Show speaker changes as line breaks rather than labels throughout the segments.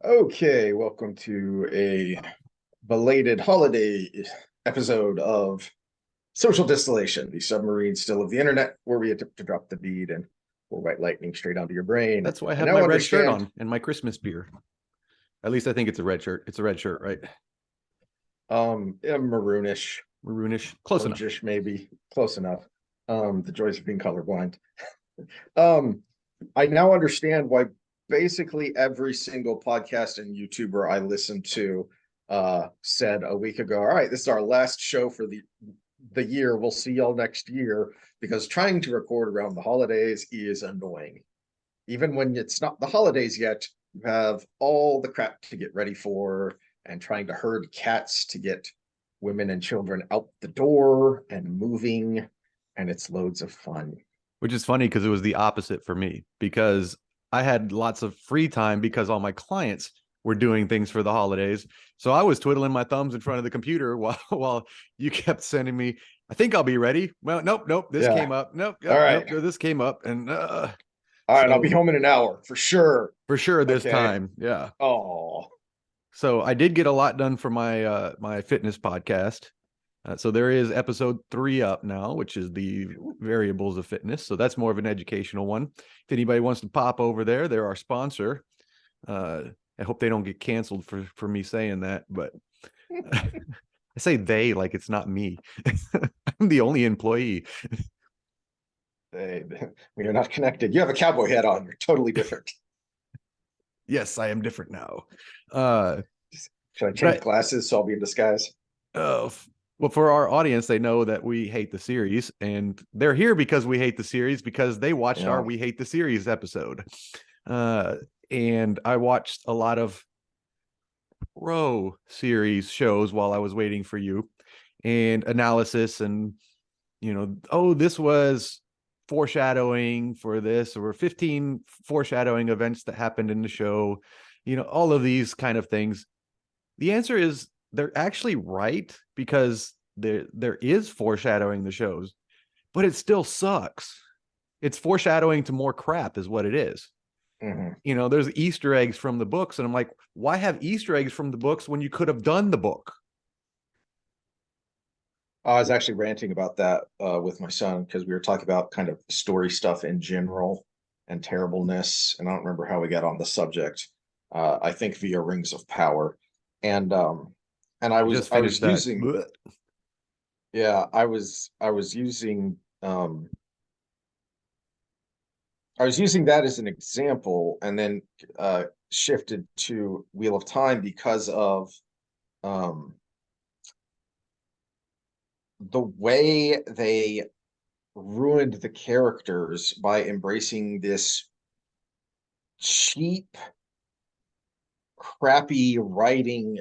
Okay, welcome to a belated holiday episode of Social Distillation, the submarine still of the internet, where we attempt to drop the bead and pull white lightning straight onto your brain.
That's why I
And
have
now
my red shirt
understand,
on and my Christmas beer. At least I think it's a red shirt. It's a red shirt, right?
yeah, maroonish,
Maroonish. Close enough.
orangish, maybe close enough. The joys of being colorblind. Um, I now understand why basically every single podcast and YouTuber I listened to said a week ago, all right, this is our last show for the year. We'll see y'all next year, because trying to record around the holidays is annoying. Even when it's not the holidays yet, you have all the crap to get ready for, and trying to herd cats to get women and children out the door and moving, and it's loads of fun.
Which is funny because it was the opposite for me, because I had lots of free time because all my clients were doing things for the holidays. So I was twiddling my thumbs in front of the computer while you kept sending me, I think I'll be ready. Well, nope, this came up. Nope,
All right.
nope, this came up. And
all right, I'll be home in an hour for sure.
For sure this time. Yeah.
Oh.
So I did get a lot done for my my fitness podcast. So there is episode 3 up now, which is the variables of fitness. So that's more of an educational one. If anybody wants to pop over there, they're our sponsor. I hope they don't get canceled for me saying that, but I say they like it's not me. I'm the only employee.
We are not connected. You have a cowboy hat on. You're totally different.
Yes, I am different now.
Should I change glasses so I'll be in disguise?
Well, for our audience, they know that we hate the series, and they're here because we hate the series, because they watched our We Hate the Series episode. And I watched a lot of pro series shows while I was waiting for you, and analysis, and oh, this was foreshadowing for this, or 15 foreshadowing events that happened in the show, all of these kind of things. The answer is they're actually right, because there is foreshadowing the shows, but it still sucks. It's foreshadowing to more crap is what it is.
Mm-hmm.
There's Easter eggs from the books, and I'm like, why have Easter eggs from the books when you could have done the book?
I was actually ranting about that with my son, because we were talking about kind of story stuff in general and terribleness, and I don't remember how we got on the subject. I think via Rings of Power, and I was using yeah, I was using that as an example, and then shifted to Wheel of Time because of the way they ruined the characters by embracing this cheap, crappy writing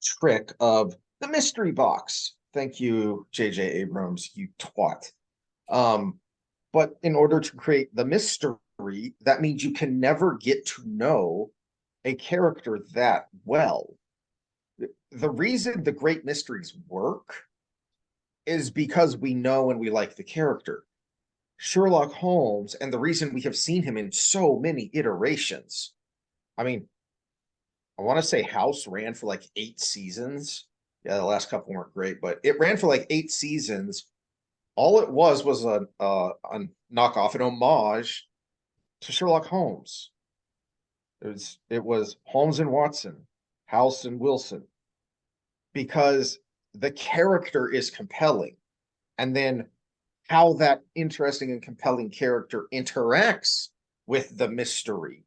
trick of the mystery box. Thank you, J.J. Abrams, you twat. But in order to create the mystery, that means you can never get to know a character that well. The reason the great mysteries work is because we know and we like the character. Sherlock Holmes, and the reason we have seen him in so many iterations. I mean, I want to say House ran for like 8 seasons. Yeah, the last couple weren't great, but it ran for like 8 seasons. All it was a knockoff, an homage to Sherlock Holmes. It was Holmes and Watson, House and Wilson, because the character is compelling, and then how that interesting and compelling character interacts with the mystery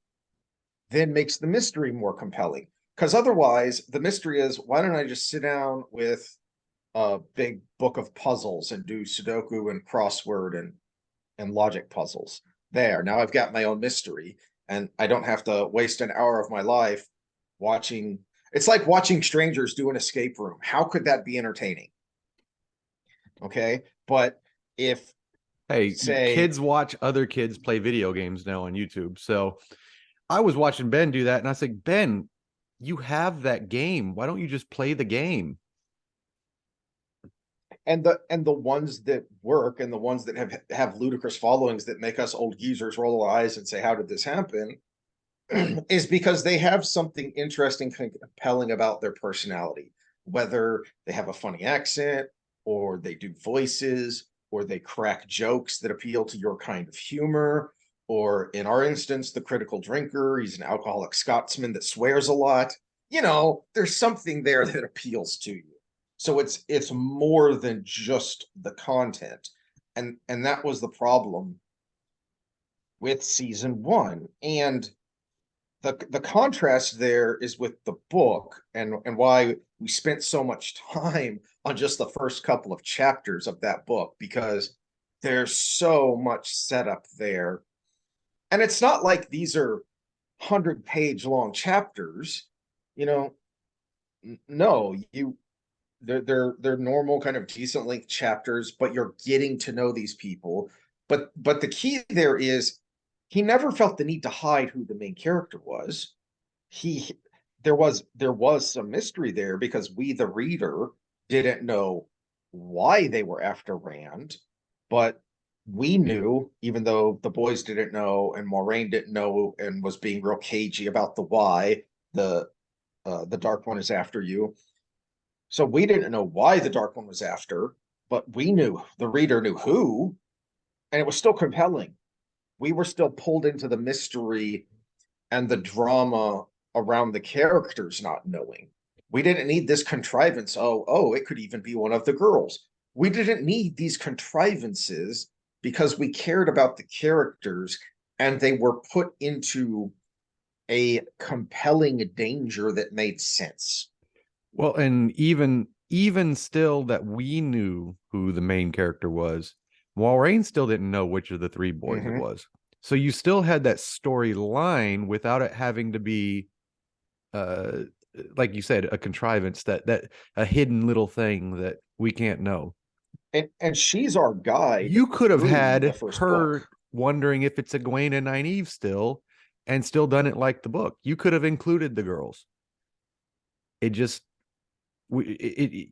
then makes the mystery more compelling. Because otherwise, the mystery is, why don't I just sit down with a big book of puzzles and do Sudoku and crossword and logic puzzles? There, now I've got my own mystery, and I don't have to waste an hour of my life watching. It's like watching strangers do an escape room. How could that be entertaining? Okay, but if
kids watch other kids play video games now on YouTube, so I was watching Ben do that, and I said, Ben, you have that game. Why don't you just play the game?
And the ones that work, and the ones that have ludicrous followings that make us old geezers roll our eyes and say, how did this happen? is because they have something interesting, compelling about their personality, whether they have a funny accent, or they do voices, or they crack jokes that appeal to your kind of humor, or in our instance, the critical drinker, he's an alcoholic Scotsman that swears a lot. There's something there that appeals to you. So it's more than just the content. And that was the problem with season one. And the contrast there is with the book, and why we spent so much time on just the first couple of chapters of that book, because there's so much setup there. And it's not like these are 100-page long chapters. No, they're normal, kind of decent length chapters, but you're getting to know these people. But the key there is, he never felt the need to hide who the main character was. He there was some mystery there, because we, the reader, didn't know why they were after Rand, but we knew, even though the boys didn't know, and Moiraine didn't know, and was being real cagey about the why the Dark One is after you. So we didn't know why the Dark One was after, but we knew, the reader knew who, and it was still compelling. We were still pulled into the mystery and the drama around the characters not knowing. We didn't need this contrivance. It could even be one of the girls. We didn't need these contrivances, because we cared about the characters, and they were put into a compelling danger that made sense.
Well, and even still, that we knew who the main character was, Moiraine still didn't know which of the three boys it was. So you still had that storyline without it having to be, like you said, a contrivance, that a hidden little thing that we can't know.
And she's our guide.
You could have had her
book.
wondering if it's Egwene and Nynaeve still, and still done it like the book. You could have included the girls. It just we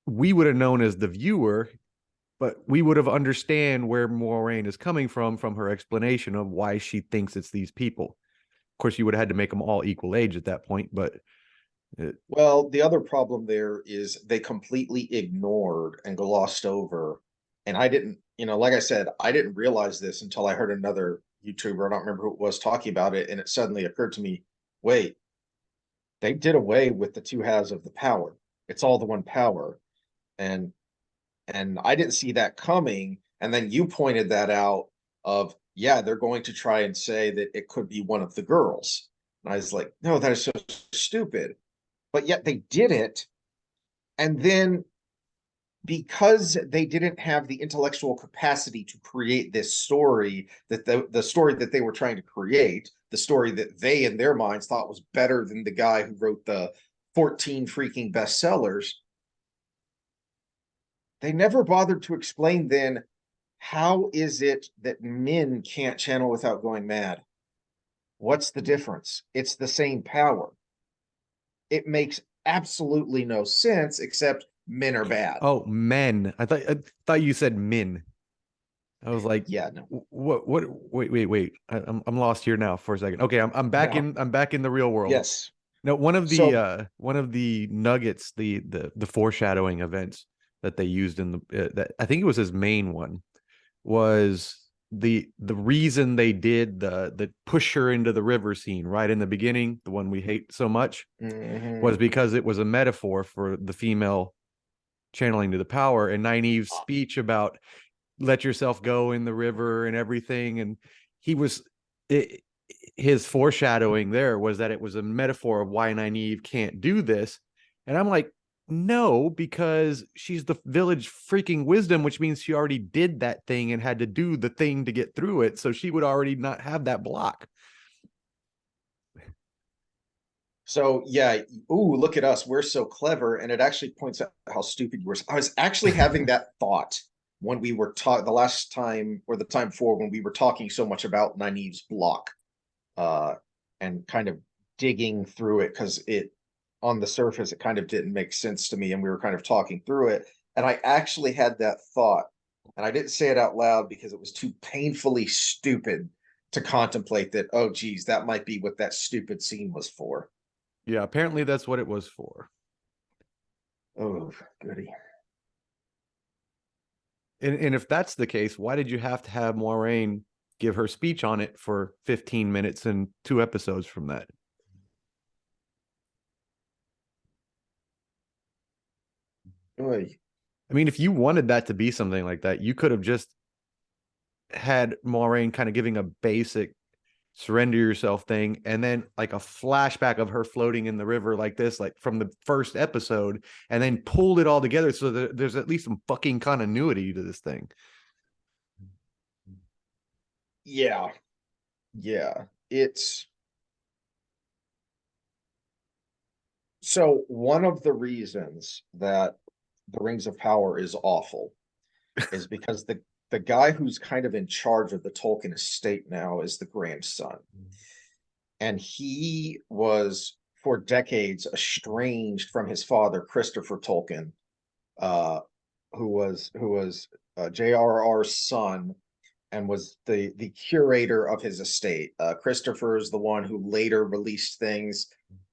would have known as the viewer, but we would have understand where Moiraine is coming from her explanation of why she thinks it's these people. Of course, you would have had to make them all equal age at that point, but
well, the other problem there is they completely ignored and glossed over. And I didn't, like I said, I didn't realize this until I heard another YouTuber, I don't remember who it was, talking about it, and it suddenly occurred to me, wait, they did away with the two halves of the power. It's all the one power. And I didn't see that coming. And then you pointed that out, of, yeah, they're going to try and say that it could be one of the girls. And I was like, no, that is so stupid. But yet they did it. And then, because they didn't have the intellectual capacity to create this story, that the story that they were trying to create, the story that they in their minds thought was better than the guy who wrote the 14 freaking bestsellers, they never bothered to explain then, how is it that men can't channel without going mad? What's the difference? It's the same power. It makes absolutely no sense, except men are bad.
Oh, men. I thought you said min. I was like,
yeah, no.
What wait. I'm lost here now for a second. Okay, I'm back
No.
I'm back in the real world.
Yes.
No, one of the nuggets, the foreshadowing events that they used in the that I think it was his main one, was the reason they did the push her into the river scene right in the beginning, the one we hate so much, was because it was a metaphor for the female channeling to the power, and Nynaeve's speech about let yourself go in the river and everything. And his foreshadowing there was that it was a metaphor of why Nynaeve can't do this. And I'm like, no, because she's the village freaking wisdom, which means she already did that thing and had to do the thing to get through it. So she would already not have that block.
So yeah, ooh, look at us. We're so clever. And it actually points out how stupid you were. I was actually having that thought when we were talking the last time, or the time before, when we were talking so much about Nynaeve's block, and kind of digging through it, because it, on the surface, it kind of didn't make sense to me, and we were kind of talking through it. And I actually had that thought, and I didn't say it out loud because it was too painfully stupid. to contemplate that, oh geez, that might be what that stupid scene was for.
Yeah, apparently that's what it was for.
Oh, goody.
And if that's the case, why did you have to have Moiraine give her speech on it for 15 minutes and 2 episodes from that?
Oy.
I mean, if you wanted that to be something like that, you could have just had Moiraine kind of giving a basic surrender yourself thing, and then like a flashback of her floating in the river like this, like from the first episode, and then pulled it all together so that there's at least some fucking continuity to this thing.
Yeah. Yeah. It's so one of the reasons that the Rings of Power is awful is because the guy who's kind of in charge of the Tolkien estate now is the grandson. And he was for decades estranged from his father, Christopher Tolkien, uh, who was J.R.R.'s son and was the curator of his estate. Christopher is the one who later released things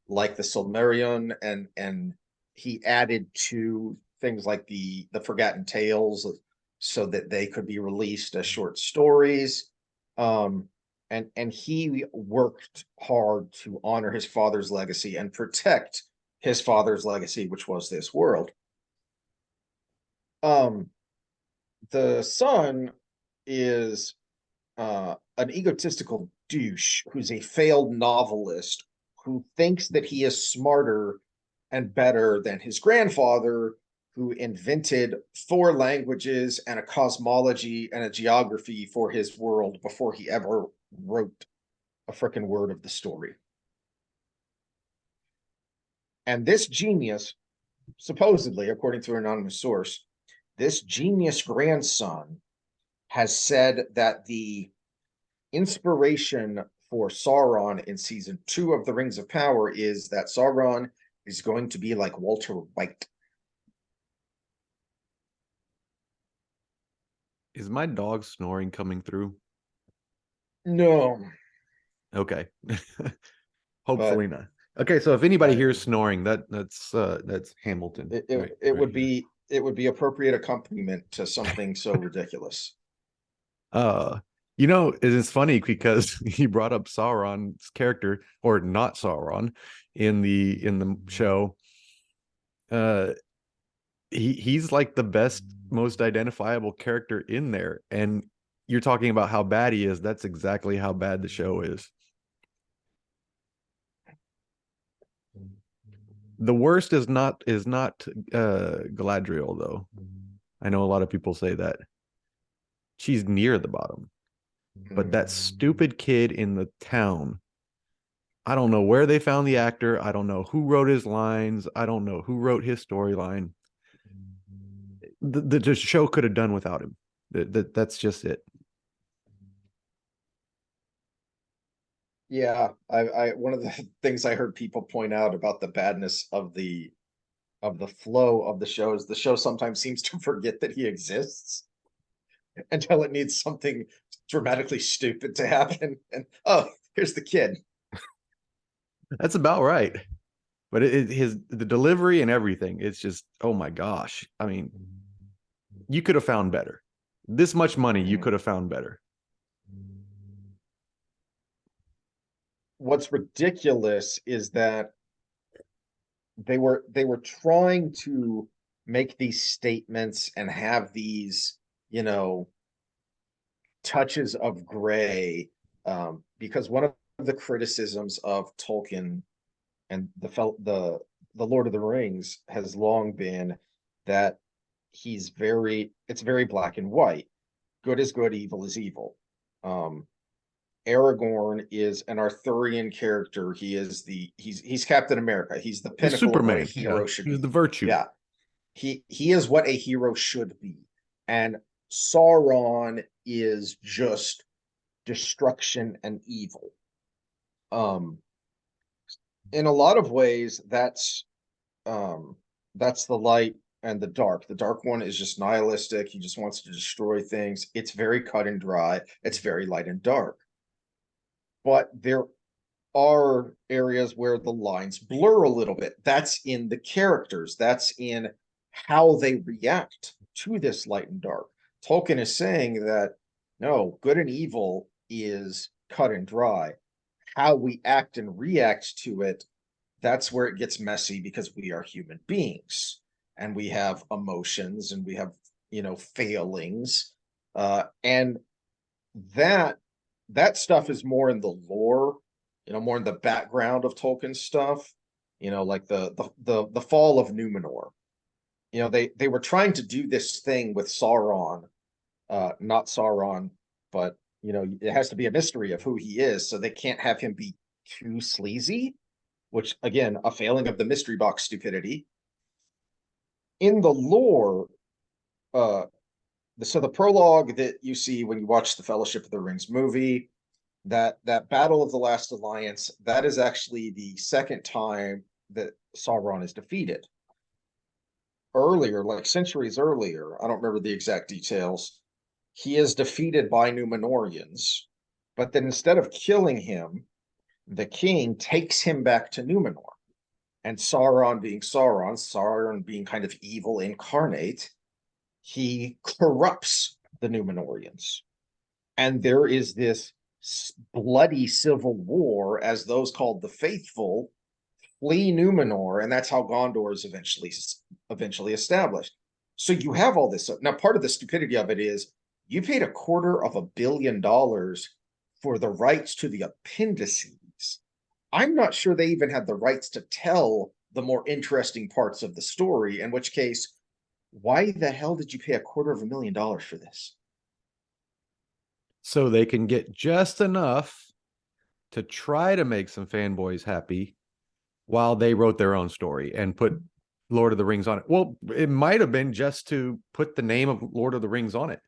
like the Silmarillion, and he added to things like the Forgotten Tales so that they could be released as short stories. And he worked hard to honor his father's legacy and protect his father's legacy, which was this world. Um, the son is an egotistical douche who's a failed novelist who thinks that he is smarter and better than his grandfather, who invented 4 languages and a cosmology and a geography for his world before he ever wrote a freaking word of the story. And this genius, supposedly, according to an anonymous source, this genius grandson has said that the inspiration for Sauron in season 2 of the Rings of Power is that Sauron is going to be like Walter White.
Is my dog snoring coming through?
No.
Okay. Hopefully not. Okay, so if anybody hears snoring, that's Hamilton.
It would be appropriate accompaniment to something so ridiculous.
It's funny because he brought up Sauron's character, or not Sauron, in the show. He's like the best, most identifiable character in there, and you're talking about how bad he is. That's exactly how bad the show is. The worst is not Galadriel, though. I know a lot of people say that. She's near the bottom. But that stupid kid in the town, I don't know where they found the actor. I don't know who wrote his lines. I don't know who wrote his storyline. The show could have done without him. That's just it.
Yeah, I one of the things I heard people point out about the badness of the flow of the show is the show sometimes seems to forget that he exists until it needs something dramatically stupid to happen. And oh, here's the kid.
That's about right. But the delivery and everything, it's just, oh my gosh. I mean, you could have found better. This much money, you could have found better.
What's ridiculous is that they were trying to make these statements and have these, touches of gray, because one of the criticisms of Tolkien and the Lord of the Rings has long been that it's very black and white. Good is good, evil is evil. Aragorn is an Arthurian character. He's Captain America. He's the pinnacle of what a hero should be.
He's the virtue.
Yeah. He is what a hero should be. And Sauron is just destruction and evil. In a lot of ways, that's the light and the dark. The dark one is just nihilistic. He just wants to destroy things. It's very cut and dry. It's very light and dark. but there are areas where the lines blur a little bit. That's in the characters. That's in how they react to this light and dark. Tolkien is saying that no, good and evil is cut and dry. How we act and react to it, that's where it gets messy because we are human beings and we have emotions and we have, failings. And that stuff is more in the lore, more in the background of Tolkien stuff, like the fall of Numenor. They were trying to do this thing with Sauron, not Sauron, but it has to be a mystery of who he is, so they can't have him be too sleazy, which again, a failing of the mystery box stupidity. In the lore, so the prologue that you see when you watch the Fellowship of the Rings movie, that Battle of the Last Alliance, that is actually the second time that Sauron is defeated. Earlier, like centuries earlier, I don't remember the exact details, he is defeated by Numenorians, but then instead of killing him, the king takes him back to Numenor. And Sauron being kind of evil incarnate, he corrupts the Numenorians. And there is this bloody civil war as those called the Faithful flee Numenor, and that's how Gondor is eventually established. So you have all this. Now, part of the stupidity of it is you paid $250 million for the rights to the appendices. I'm not sure they even had the rights to tell the more interesting parts of the story, in which case, why the hell did you pay $250 million for this?
So they can get just enough to try to make some fanboys happy while they wrote their own story and put Lord of the Rings on it. Well, it might have been just to put the name of Lord of the Rings on it.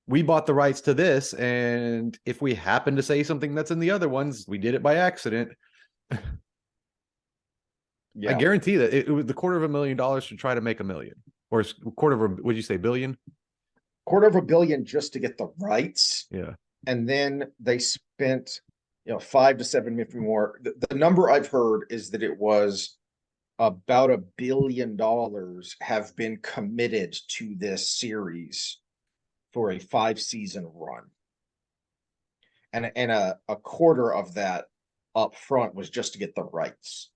We bought the rights to this, and if we happen to say something that's in the other ones, we did it by accident. Yeah. I guarantee that it was the $250 million to try to make $1 million, or would you say billion?
$250 million just to get the rights.
Yeah.
And then they spent, $5 to $7 million more. The number I've heard is that it was about $1 billion have been committed to this series for a 5-season run. And a quarter of that up front was just to get the rights.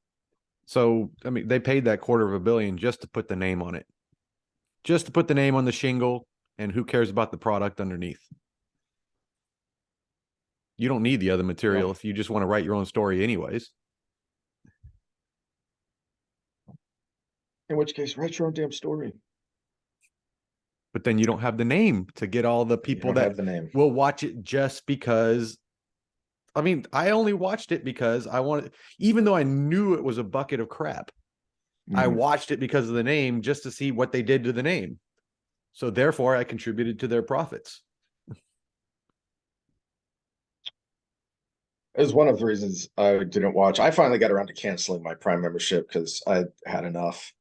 So, I mean, they paid that $250 million just to put the name on it, just to put the name on the shingle, and who cares about the product underneath? You don't need the other material if you just want to write your own story anyways.
In which case, write your own damn story.
But then you don't have the name to get all the people that will watch it just because. I mean, I only watched it because I wanted, even though I knew it was a bucket of crap, I watched it because of the name, just to see what they did to the name. So therefore, I contributed to their profits.
It was one of the reasons I didn't watch. I finally got around to canceling my Prime membership because I had enough.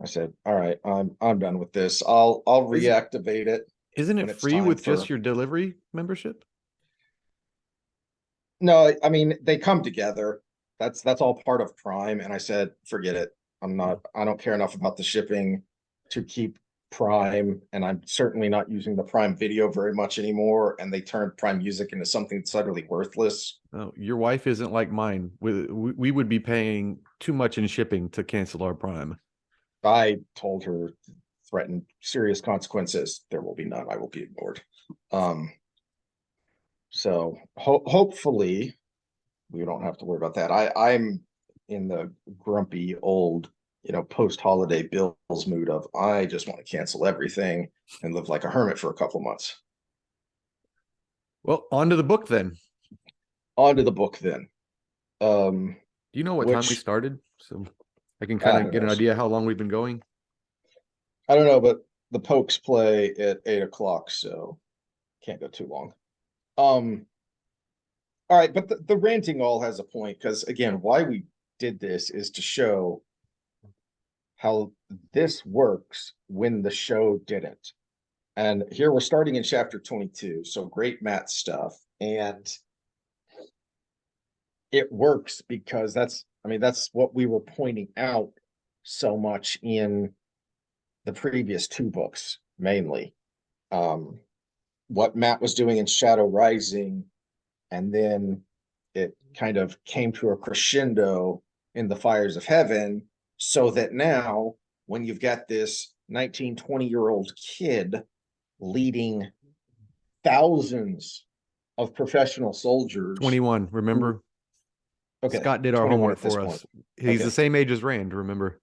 I said, "All right, I'm done with this. I'll reactivate it."
Isn't it free with just your delivery membership?
No, I mean, they come together. That's all part of Prime. And I said, forget it. I don't care enough about the shipping to keep Prime. And I'm certainly not using the Prime Video very much anymore. And they turned Prime Music into something that's utterly worthless.
Oh, your wife isn't like mine. We would be paying too much in shipping to cancel our Prime.
I told her, threatened serious consequences. There will be none. I will be ignored. So hopefully we don't have to worry about that. I'm in the grumpy old, post-holiday bills mood of I just want to cancel everything and live like a hermit for a couple of months.
Well, on to the book then.
Do
you know what time we started? So I can kind of get an idea how long we've been going.
I don't know, but the Pokes play at 8 o'clock, so can't go too long. All right, but the ranting all has a point, because again, why we did this is to show how this works when the show didn't. And here we're starting in chapter 22, so great math stuff. And it works because that's what we were pointing out so much in the previous two books, mainly. What Matt was doing in Shadow Rising, and then it kind of came to a crescendo in the Fires of Heaven, so that now when you've got this 19, 20-year-old kid leading thousands of professional soldiers.
21, remember?
Okay.
Scott did our homework for us. He's the same age as Rand, remember?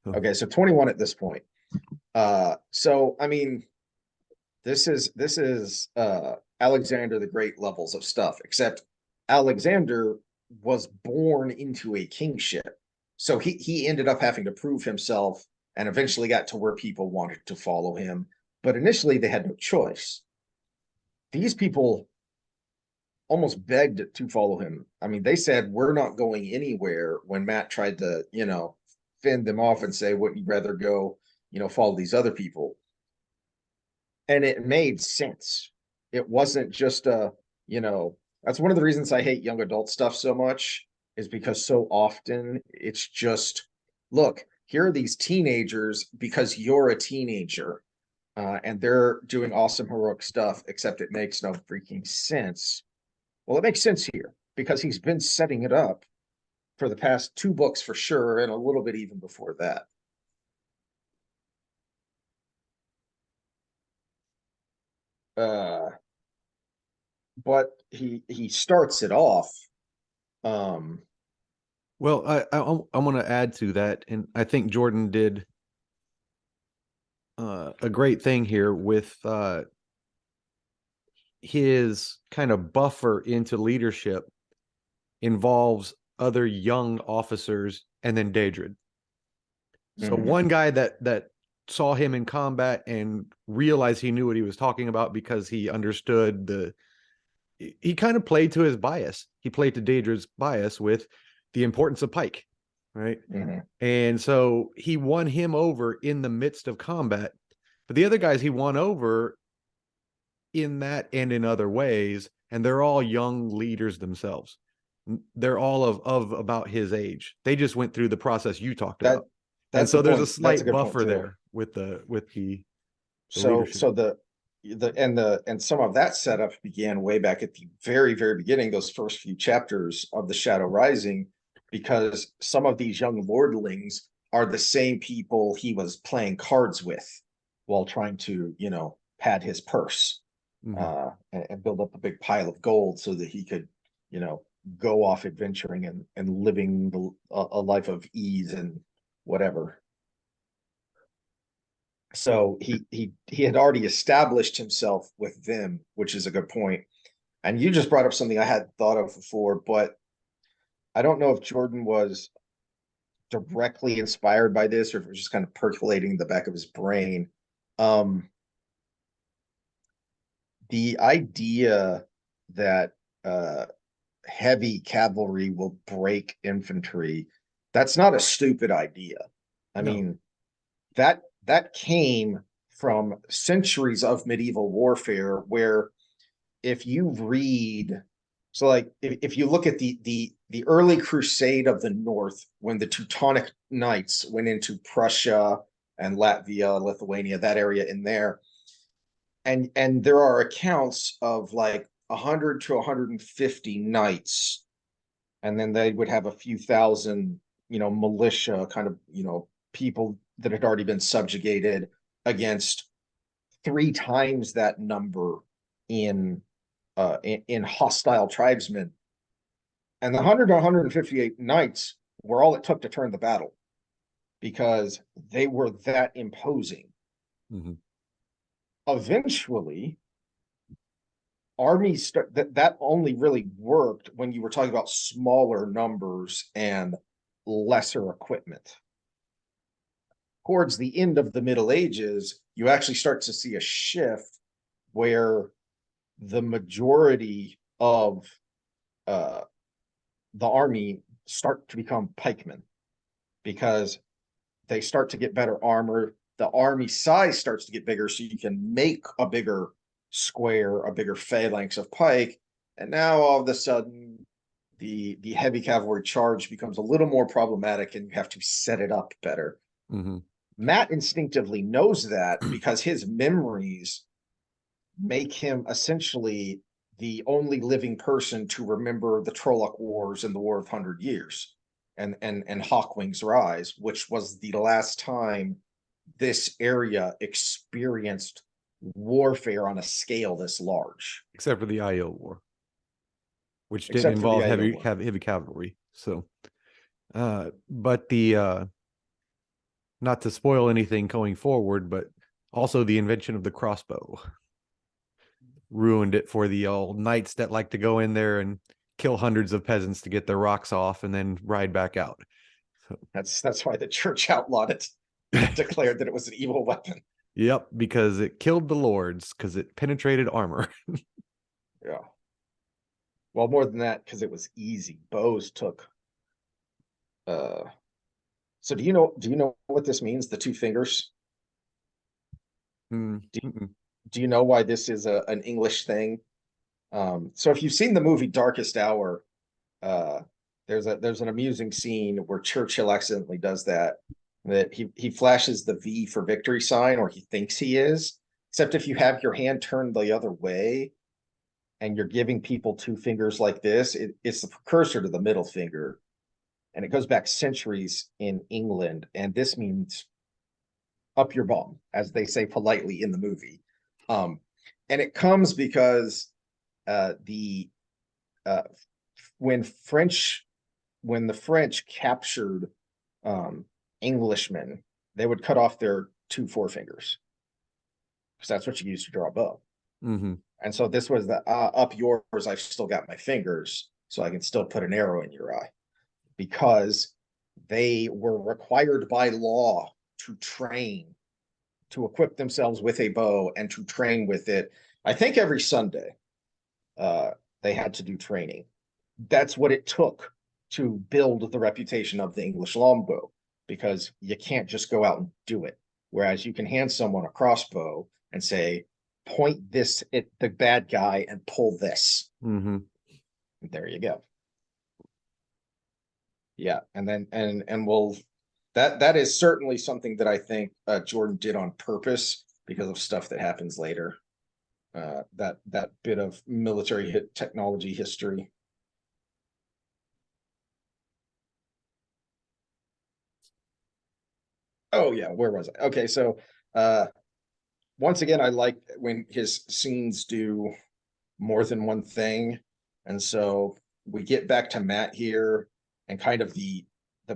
Okay, so 21 at this point. So I mean, this is Alexander the Great levels of stuff, except Alexander was born into a kingship. So he ended up having to prove himself and eventually got to where people wanted to follow him. But initially they had no choice. These people almost begged to follow him. I mean, they said, we're not going anywhere when Matt tried to, fend them off and say, wouldn't you rather go, follow these other people? And it made sense. It wasn't just that's one of the reasons I hate young adult stuff so much, is because so often it's just, look, here are these teenagers because you're a teenager, and they're doing awesome heroic stuff, except it makes no freaking sense. Well, it makes sense here because he's been setting it up for the past two books for sure, and a little bit even before that. But he starts it off.
Well, I want to add to that, and I think Jordan did a great thing here with his kind of buffer into leadership involves other young officers and then Daedrid. So one guy that saw him in combat and realized he knew what he was talking about because he understood he kind of played to his bias. He played to Daedrid's bias with the importance of pike, right? And so he won him over in the midst of combat. But the other guys he won over in that and in other ways, and they're all young leaders themselves. They're all of about his age. They just went through the process you talked about. And so there's a slight buffer there with the leadership.
And some of that setup began way back at the very, very beginning, those first few chapters of the Shadow Rising, because some of these young lordlings are the same people he was playing cards with while trying to, pad his purse, and build up a big pile of gold so that he could, go off adventuring and living a life of ease and whatever. So he had already established himself with them, which is a good point. And you just brought up something I hadn't thought of before, but I don't know if Jordan was directly inspired by this or if it was just kind of percolating in the back of his brain. The idea that heavy cavalry will break infantry, that's not a stupid idea. I mean, that came from centuries of medieval warfare, where if you read, so like if you look at the early crusade of the North, when the Teutonic Knights went into Prussia and Latvia, Lithuania, that area in there, and there are accounts of like 100 to 150 knights, and then they would have a few thousand, militia kind of, people that had already been subjugated, against 3 times that number in hostile tribesmen. And the 100 to 158 knights were all it took to turn the battle, because they were that imposing. Eventually, armies that only really worked when you were talking about smaller numbers and lesser equipment. Towards the end of the Middle Ages, you actually start to see a shift where the majority of the army start to become pikemen, because they start to get better armor. The army size starts to get bigger, so you can make a bigger square, a bigger phalanx of pike. And now all of a sudden, the heavy cavalry charge becomes a little more problematic, and you have to set it up better.
Mm-hmm.
Matt instinctively knows that because his memories make him essentially the only living person to remember the Trolloc Wars and the War of 100 Years and Hawkwing's Rise, which was the last time this area experienced warfare on a scale this large.
Except for the IO War, which didn't
Except for the
involve
IO
heavy
War.
heavy cavalry. So, but the not to spoil anything going forward, but also the invention of the crossbow ruined it for the old knights that like to go in there and kill hundreds of peasants to get their rocks off and then ride back out. So,
that's why the church outlawed it, declared that it was an evil weapon.
Yep, because it killed the lords because it penetrated armor.
Yeah. Well, more than that, because it was easy. Bows took. So do you know what this means? The two fingers.
Mm-hmm.
Do you know why this is an English thing? So if you've seen the movie Darkest Hour, uh, there's an amusing scene where Churchill accidentally does that. That he flashes the V for victory sign, or he thinks he is. Except if you have your hand turned the other way, and you're giving people two fingers like this, it's the precursor to the middle finger, and it goes back centuries in England. And this means up your bum, as they say politely in the movie. Um, and it comes because the uh, when the French captured Englishmen, they would cut off their two forefingers because that's what you use to draw a bow.
Mm-hmm.
And so this was the up yours. I've still got my fingers, so I can still put an arrow in your eye, because they were required by law to train, to equip themselves with a bow and to train with it. I think every Sunday they had to do training. That's what it took to build the reputation of the English longbow, because you can't just go out and do it. Whereas you can hand someone a crossbow and say, point this at the bad guy and pull this.
Mm-hmm.
There you go. Yeah, and then and we'll that is certainly something that I think Jordan did on purpose because of stuff that happens later. That bit of military technology history. Oh yeah, where was I? Okay, so once again, I like when his scenes do more than one thing, and so we get back to Matt here, and kind of the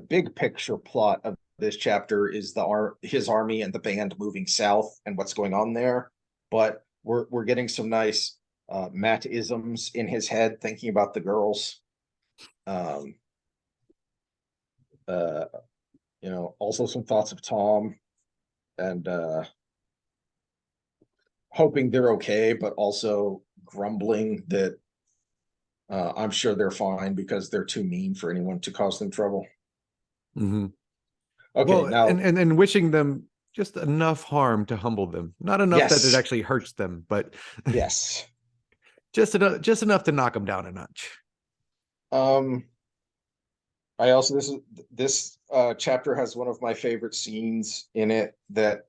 big picture plot of this chapter is his army and the band moving south and what's going on there. But we're getting some nice Matt isms in his head, thinking about the girls. Um, uh, also some thoughts of Tom, and hoping they're okay, but also grumbling that I'm sure they're fine because they're too mean for anyone to cause them trouble.
Mm-hmm.
Okay,
Well,
now
and wishing them just enough harm to humble them, not enough that it
yes,
actually hurts them, but
yes.
just enough to knock them down a notch.
Um, I also this chapter has one of my favorite scenes in it that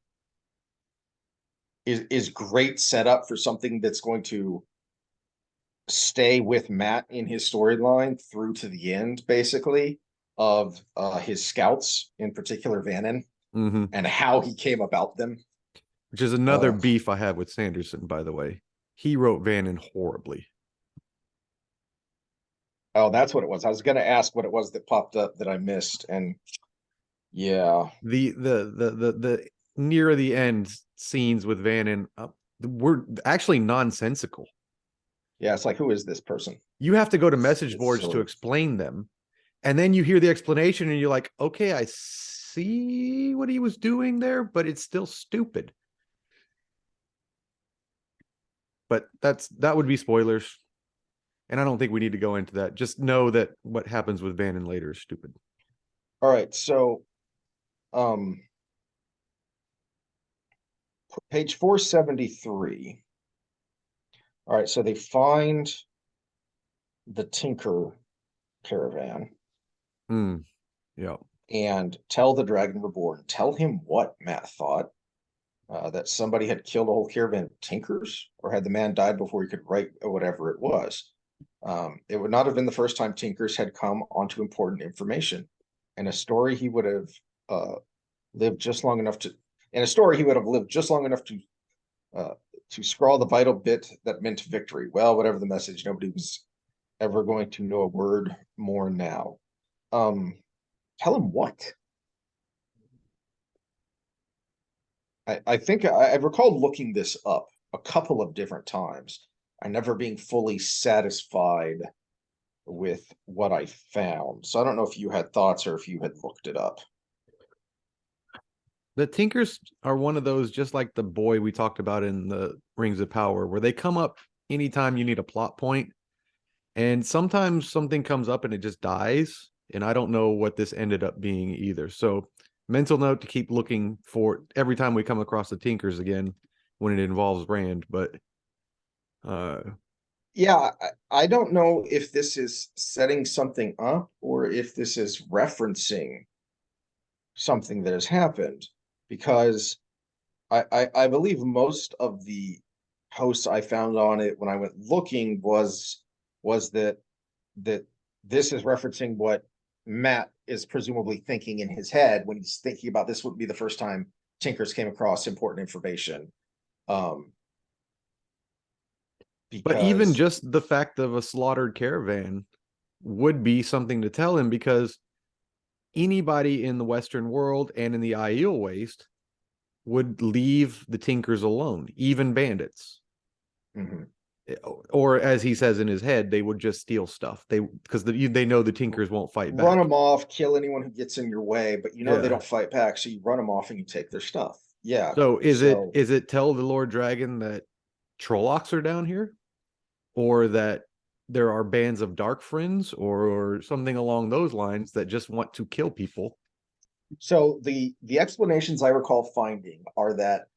is great setup for something that's going to stay with Matt in his storyline through to the end, basically, of his scouts, in particular Vannon,
Mm-hmm.
and how he came about them.
Which is another beef I have with Sanderson, by the way. He wrote Vannon horribly.
Oh, that's what it was. I was going to ask what it was that popped up that I missed, and yeah,
The near the end scenes with Vannon were actually nonsensical.
yeah, it's like, who is this person?
You have to go to message boards to
silly.
explain them, and then you hear the explanation, and you're like, okay, I see what he was doing there, but it's still stupid. But that would be spoilers, and I don't think we need to go into that. Just know that what happens with Vannon later is stupid.
All right, so um page 473. All right, so they find the tinker caravan
Yeah.
and tell the Dragon Reborn. Tell him what Matt thought. That somebody had killed a whole caravan of tinkers, or had the man died before he could write, or whatever it was. It would not have been the first time tinkers had come onto important information. And a story he would have lived just long enough to in a story he would have lived just long enough to scrawl the vital bit that meant victory. Well, whatever the message, nobody was ever going to know a word more now. Tell him what? I think I recalled looking this up a couple of different times. I never being fully satisfied with what I found. So I don't know if you had thoughts or if you had looked it up.
The Tinkers are one of those, just like the boy we talked about in the Rings of Power, where they come up anytime you need a plot point. And sometimes something comes up and it just dies. And I don't know what this ended up being either. So mental note to keep looking for every time we come across the Tinkers again when it involves Rand. But
yeah, I don't know if this is setting something up or if this is referencing something that has happened, because I believe most of the posts I found on it when I went looking was that this is referencing what Matt is presumably thinking in his head when he's thinking about this would be the first time Tinkers came across important information.
But even
Because
just the fact of a slaughtered caravan would be something to tell him, because anybody in the Western world and in the Aiel Waste would leave the Tinkers alone, even bandits.
mhm.
Or as he says in his head, they would just steal stuff. Because they know the Tinkers won't fight
Run
back.
them off, kill anyone who gets in your way, but you know they
Yeah.
don't fight back, so you run them off and you take their stuff. Yeah.
So
So
is it tell the Lord Dragon that Trollocs are down here, or that there are bands of dark friends, or something along those lines that just want to kill people?
so the explanations I recall finding are that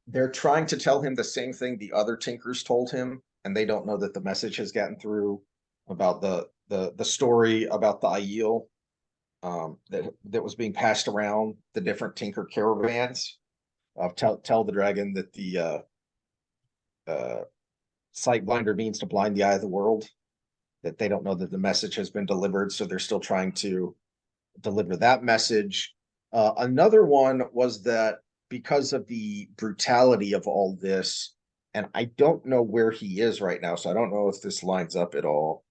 they're trying to tell him the same thing the other Tinkers told him, and they don't know that the message has gotten through about the story about the Aiel, that was being passed around the different Tinker caravans. Tell the dragon that the sight blinder means to blind the eye of the world. That they don't know that the message has been delivered, so they're still trying to deliver that message. Another one was that because of the brutality of all this, and I don't know where he is right now, so I don't know if this lines up at all.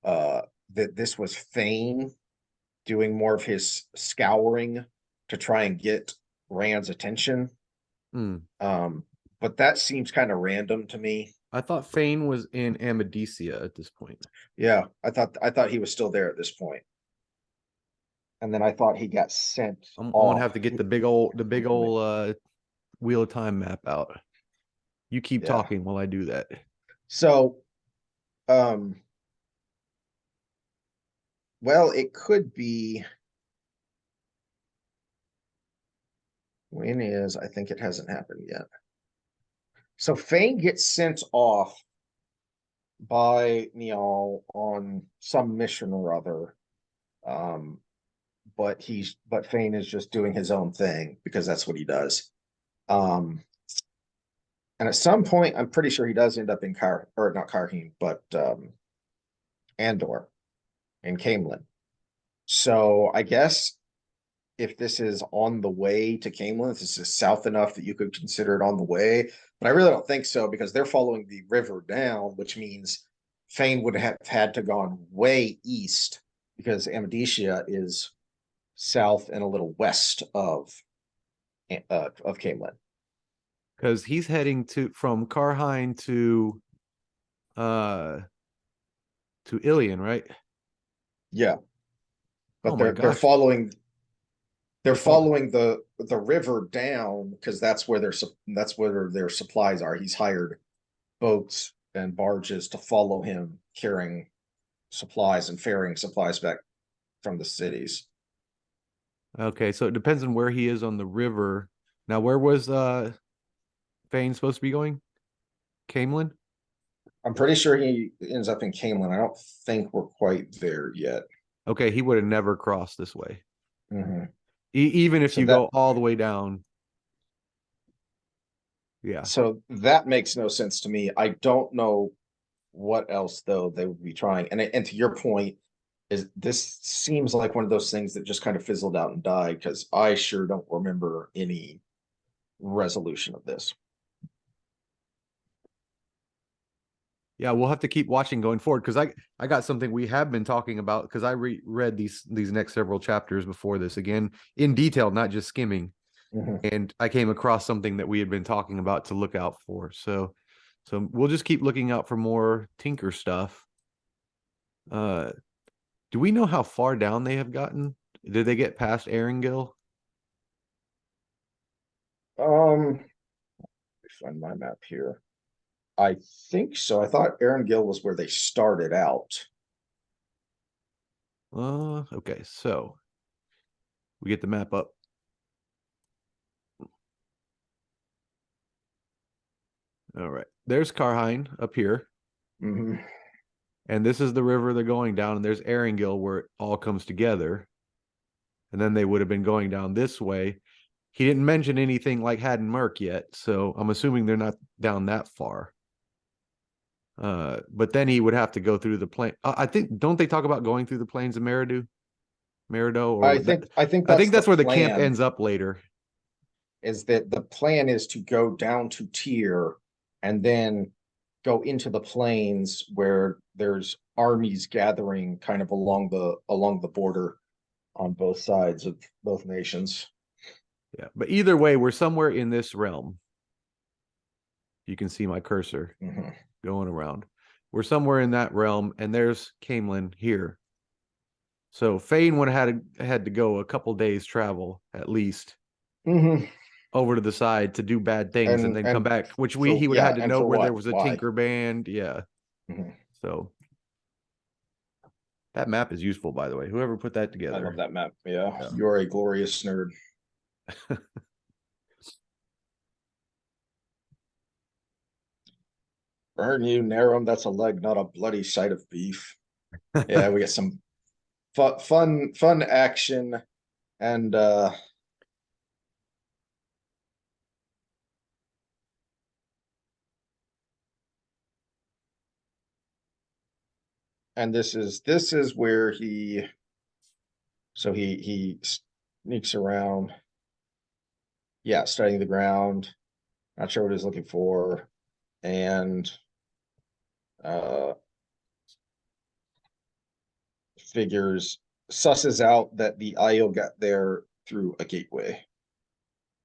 Uh, that this was Thane doing more of his scouring to try and get Rand's attention.
Hmm.
But that seems kind of random to me.
I thought Fane was in Amadicia at this point.
Yeah, I thought he was still there at this point. And then I thought he got sent
I'm gonna
off.
have to get the big old Wheel of Time map out. You keep
Yeah.
talking while I do that.
So, um, well, it could be when is, I think it hasn't happened yet. So Fane gets sent off by Niall on some mission or other. Um, but Fane is just doing his own thing because that's what he does. Um, and at some point, I'm pretty sure he does end up in not Carheen, but Andor in Camelin. So I guess if this is on the way to Camelin, if this is south enough that you could consider it on the way. But I really don't think so because they're following the river down, which means Fane would have had to gone way east because Amadicia is south and a little west of Camelin.
Because he's heading from Carhine uh to Ilion, right?
Yeah,
Oh
but
my
they're
gosh.
they're
They're fun.
following the river down because that's where their supplies are. He's hired boats and barges to follow him carrying supplies and ferrying supplies back from the cities.
Okay, so it depends on where he is on the river. Now, where was Fane supposed to be going? Camelin?
I'm pretty sure he ends up in Camelin. I don't think we're quite there yet.
Okay, he would have never crossed this way.
Mm-hmm.
Even if
So
you
that,
go all the way down. Yeah.
so that makes no sense to me. I don't know what else though they would be trying. And to your point, is this seems like one of those things that just kind of fizzled out and died because I sure don't remember any resolution of this.
Yeah, we'll have to keep watching going forward because I got something we have been talking about because I read these next several chapters before this again in detail, not just skimming.
Mm-hmm.
And I came across something that we had been talking about to look out for. So we'll just keep looking out for more Tinker stuff. Do we know how far down they have gotten? Did they get past Erringil?
Let me find my map here. I think so. I thought Erringil was where they started out.
Okay, so we get the map up. All right, there's Karhine up here.
Mm-hmm.
And this is the river they're going down, and there's Erringil where it all comes together. And then they would have been going down this way. He didn't mention anything like Haddon Merk yet, so I'm assuming they're not down that far. But then he would have to go through the plain. I think, don't they talk about going through the plains of Merido? Or
I think
I think that's where the camp ends up later.
Is that the plan is to go down to Tyr and then go into the plains where there's armies gathering kind of along the border on both sides of both nations.
Yeah, but either way, we're somewhere in this realm. You can see my cursor going around. We're somewhere in that realm, and there's Camelin here. So Fane would have had to go a couple days travel at least over to the side to do bad things and then come back, which he would have had to know where there was a Tinker band. Yeah. So that map is useful, by the way. Whoever put that together.
I love that map. Yeah. You're a glorious nerd. Burn you, Narum. That's a leg, not a bloody side of beef. Yeah, we get some fun action and this is where he sneaks around. Yeah, studying the ground. Not sure what he's looking for. And susses out that the Aiel got there through a gateway.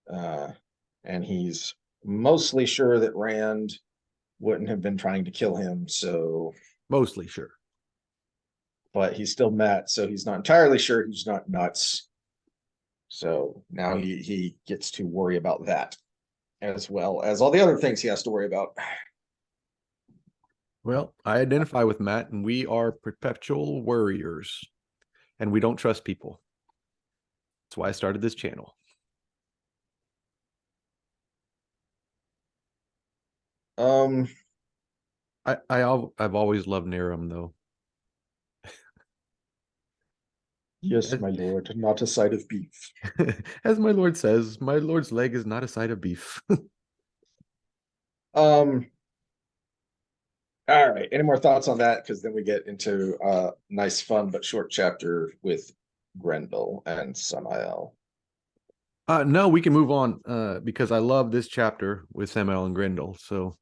And he's mostly sure that Rand wouldn't have been trying to kill him, so
mostly sure.
But he's still mad, so he's not entirely sure he's not nuts. So now he gets to worry about that as well as all the other things he has to worry about.
Well, I identify with Matt, and we are perpetual worriers, and we don't trust people. That's why I started this channel. I've always loved Narum, though.
Yes, my lord, not a side of beef.
As my lord says, my lord's leg is not a side of beef.
All right. Any more thoughts on that? Because then we get into a nice, fun but short chapter with Grendel and Samael.
No, we can move on because I love this chapter with Samael and Grendel. So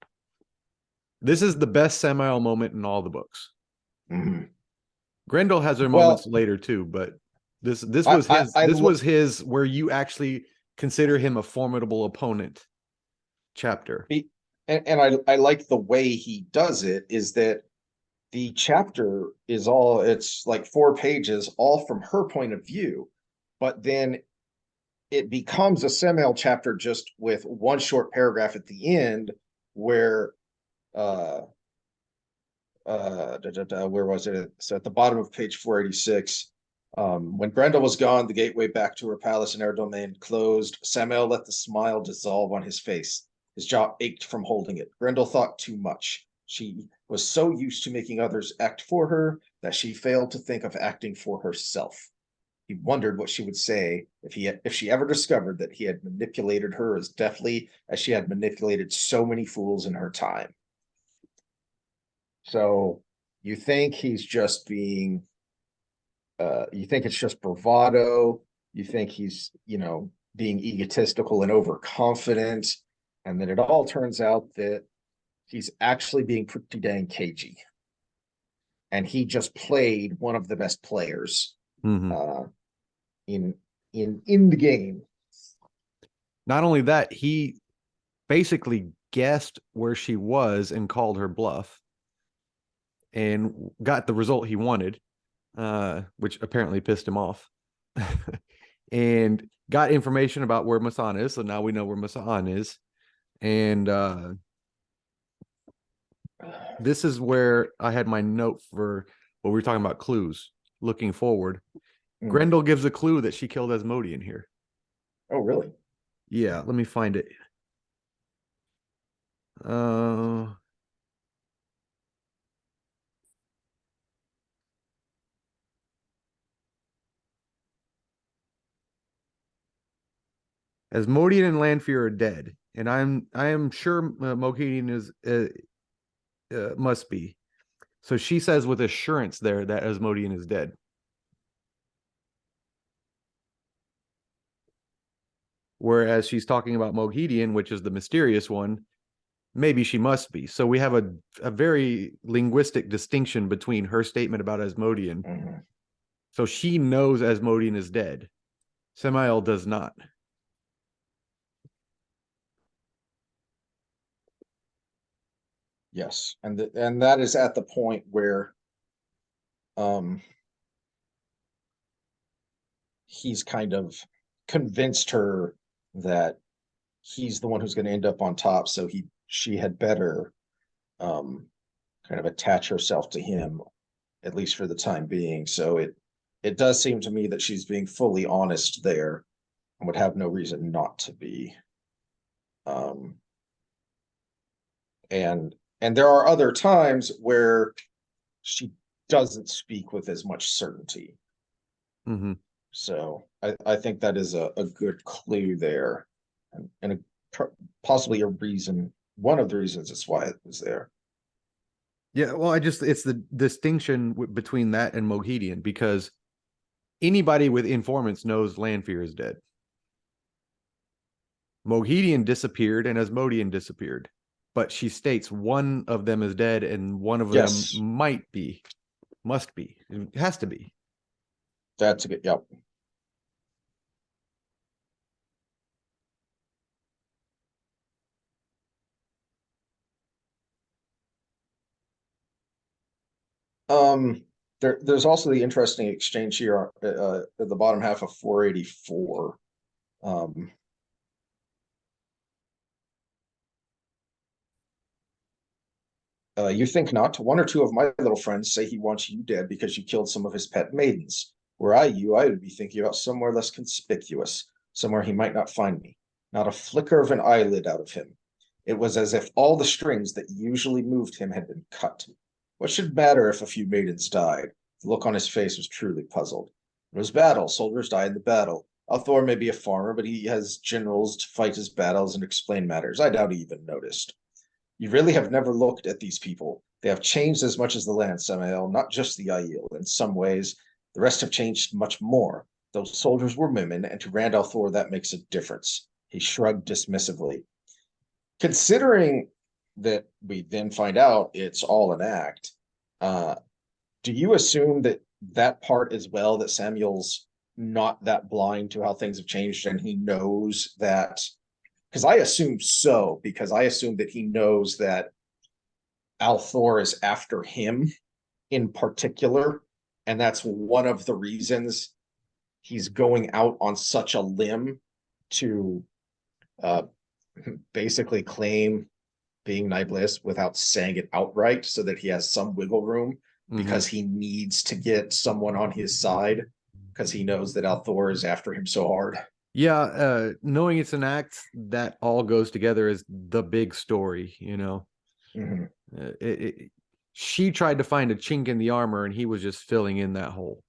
this is the best Samael moment in all the books. Grendel has her moments later too, but this was his where you actually consider him a formidable opponent chapter.
And I like the way he does it is that the chapter is it's like 4 pages, all from her point of view, but then it becomes a Samael chapter just with one short paragraph at the end where where was it? So at the bottom of page 486, when Grendel was gone, the gateway back to her palace in Air Domain closed. Samael let the smile dissolve on his face. His jaw ached from holding it. Grendel thought too much. She was so used to making others act for her that she failed to think of acting for herself. He wondered what she would say if she ever discovered that he had manipulated her as deftly as she had manipulated so many fools in her time. So you think he's just being, you think it's just bravado. You think he's, being egotistical and overconfident. And then it all turns out that he's actually being pretty dang cagey. And he just played one of the best players in the game.
Not only that, he basically guessed where she was and called her bluff and got the result he wanted, which apparently pissed him off. And got information about where Masan is, so now we know where Masan is. And this is where I had my note for what we were talking about, clues looking forward. Grendel gives a clue that she killed Asmodean here.
Oh, really?
Yeah, let me find it. Asmodean and Lanfear are dead, and I am sure Moghedien is must be. So she says with assurance there that Asmodean is dead. Whereas she's talking about Moghedien, which is the mysterious one, maybe she must be. So we have a very linguistic distinction between her statement about Asmodean. So she knows Asmodean is dead. Samael does not.
Yes, and that is at the point where he's kind of convinced her that he's the one who's going to end up on top, so she had better kind of attach herself to him, at least for the time being. So it does seem to me that she's being fully honest there and would have no reason not to be. And there are other times where she doesn't speak with as much certainty. So I think that is a good clue there, and possibly one of the reasons it's why it was there.
Yeah, well, it's the distinction between that and Moghedien, because anybody with informants knows Lanfear is dead. Moghedien disappeared and Asmodean disappeared, but she states one of them is dead and one of them must be, it has to be.
That's a good, yep. There's also the interesting exchange here at the bottom half of 484. You think not? One or two of my little friends say he wants you dead because you killed some of his pet maidens. Were I you, I would be thinking about somewhere less conspicuous, somewhere he might not find me. Not a flicker of an eyelid out of him. It was as if all the strings that usually moved him had been cut. What should matter if a few maidens died? The look on his face was truly puzzled. It was battle. Soldiers die in the battle. Althor may be a farmer, but he has generals to fight his battles and explain matters. I doubt he even noticed. You really have never looked at these people. They have changed as much as the land, Samael, not just the Aiel. In some ways, the rest have changed much more. Those soldiers were women, and to Rand al'Thor that makes a difference. He shrugged dismissively. Considering that we then find out it's all an act, do you assume that part as well, that Samuel's not that blind to how things have changed and he knows that? Because I assume so, because I assume that he knows that al'Thor is after him in particular, and that's one of the reasons he's going out on such a limb to basically claim being Niblis without saying it outright, so that he has some wiggle room, because he needs to get someone on his side, because he knows that al'Thor is after him so hard.
Yeah, knowing it's an act, that all goes together as the big story, you know. She tried to find a chink in the armor, and he was just filling in that hole.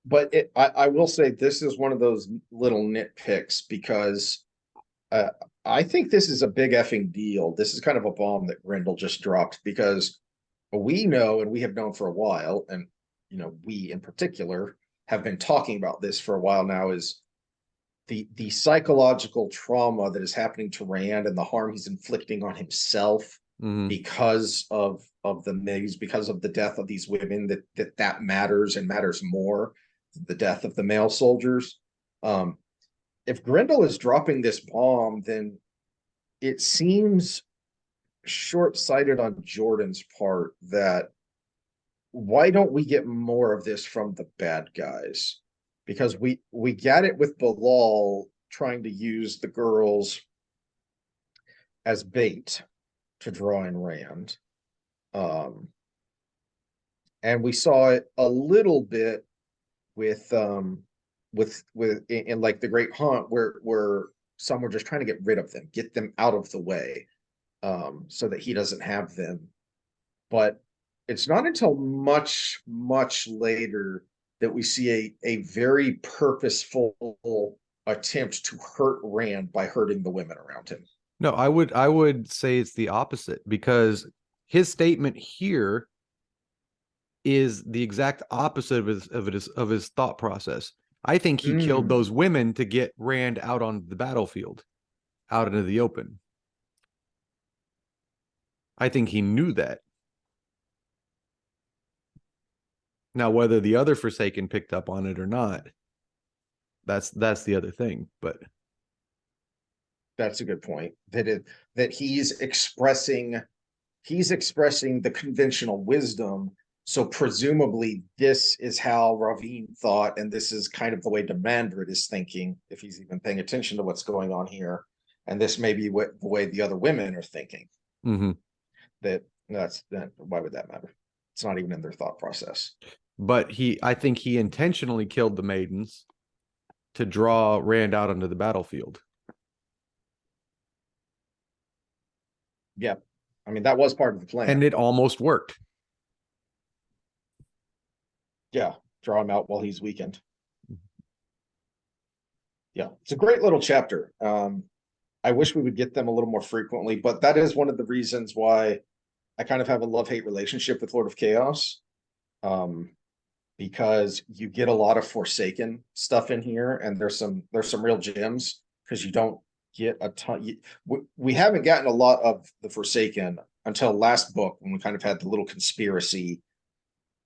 But I will say this is one of those little nitpicks because I think this is a big effing deal. This is kind of a bomb that Grendel just dropped because we know, and we have known for a while, and we in particular have been talking about this for a while now, is the psychological trauma that is happening to Rand and the harm he's inflicting on himself because of the Migs, because of the death of these women, that matters and matters more than the death of the male soldiers. If Grendel is dropping this bomb, then it seems short-sighted on Jordan's part that why don't we get more of this from the bad guys? Because we get it with Bilal trying to use the girls as bait to draw in Rand. And we saw it a little bit with in like the Great Hunt where some were just trying to get rid of them, get them out of the way, so that he doesn't have them. But it's not until much later that we see a very purposeful attempt to hurt Rand by hurting the women around him.
No, I would say it's the opposite, because his statement here is the exact opposite of his thought process. I think he killed those women to get Rand out on the battlefield, out into the open. I think he knew that. Now, whether the other Forsaken picked up on it or not, that's the other thing. But
that's a good point. That he's expressing the conventional wisdom. So presumably this is how Ravine thought, and this is kind of the way Demandred is thinking, if he's even paying attention to what's going on here. And this may be the way the other women are thinking. That why would that matter? It's not even in their thought process.
But I think he intentionally killed the maidens to draw Rand out onto the battlefield.
Yeah. I mean, that was part of the plan.
And it almost worked.
Yeah. Draw him out while he's weakened. Yeah. It's a great little chapter. I wish we would get them a little more frequently, but that is one of the reasons why I kind of have a love-hate relationship with Lord of Chaos. Because you get a lot of Forsaken stuff in here, and there's some real gems, because you don't get a ton. We haven't gotten a lot of the Forsaken until last book, when we kind of had the little conspiracy,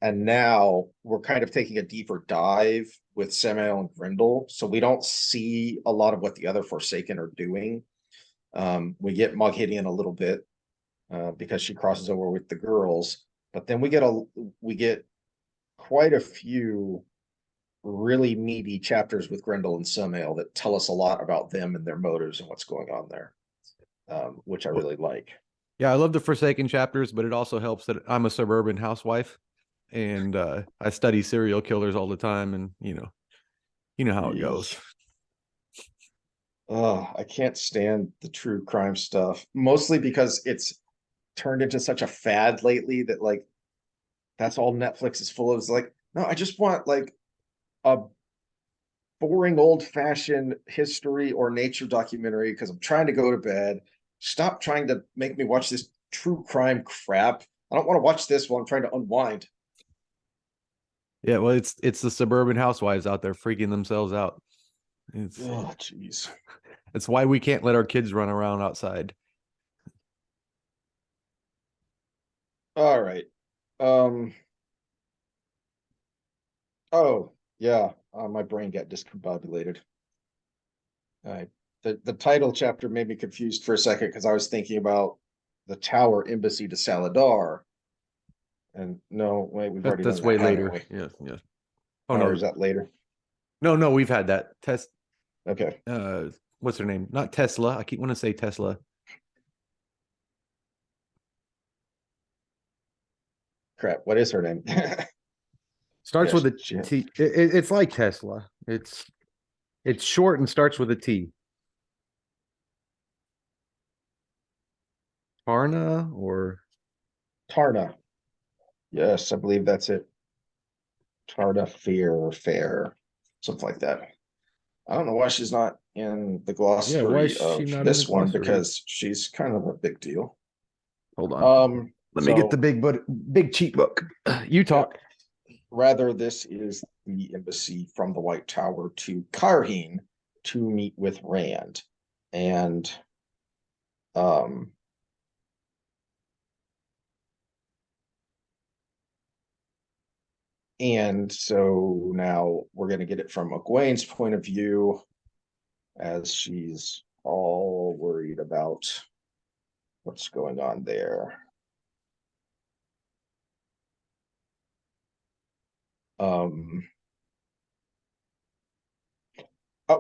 and now we're kind of taking a deeper dive with Samael and Grendel, so we don't see a lot of what the other Forsaken are doing. We get Moghidian a little bit because she crosses over with the girls, but then we get quite a few really meaty chapters with Grendel and Samael that tell us a lot about them and their motives and what's going on there, which I really like.
Yeah, I love the Forsaken chapters, but it also helps that I'm a suburban housewife, and I study serial killers all the time, and you know how it goes.
Oh, I can't stand the true crime stuff, mostly because it's turned into such a fad lately that like that's all Netflix is full of. It's like, no, I just want like a boring old-fashioned history or nature documentary because I'm trying to go to bed. Stop trying to make me watch this true crime crap. I don't want to watch this while I'm trying to unwind.
Yeah, well, it's the suburban housewives out there freaking themselves out.
Oh, jeez.
It's why we can't let our kids run around outside.
All right. Oh, yeah. My brain got discombobulated. All right. The title chapter made me confused for a second because I was thinking about the Tower Embassy to Saladar. And no, wait, we've already done
That's
that,
way
haven't
later.
we?
Yeah.
Oh, no, is that later?
No, we've had that.
Okay.
What's her name? Not Tesla. I keep wanting to say Tesla.
Crap. What is her name?
Starts with a T. It's like Tesla. It's short and starts with a T. Parna or
Tarna. Yes, I believe that's it. Tarna Fear or Fair, something like that. I don't know why she's not in the
Yeah, why is
glossary
she
of
not in the
this one
glossary?
because she's kind of a big deal.
Hold on. Let me get the
So
big cheat book. You
yeah,
talk.
rather this is the embassy from the White Tower to Karheen to meet with Rand. And um and so now we're gonna get it from Egwene's point of view as she's all worried about what's going on there. Um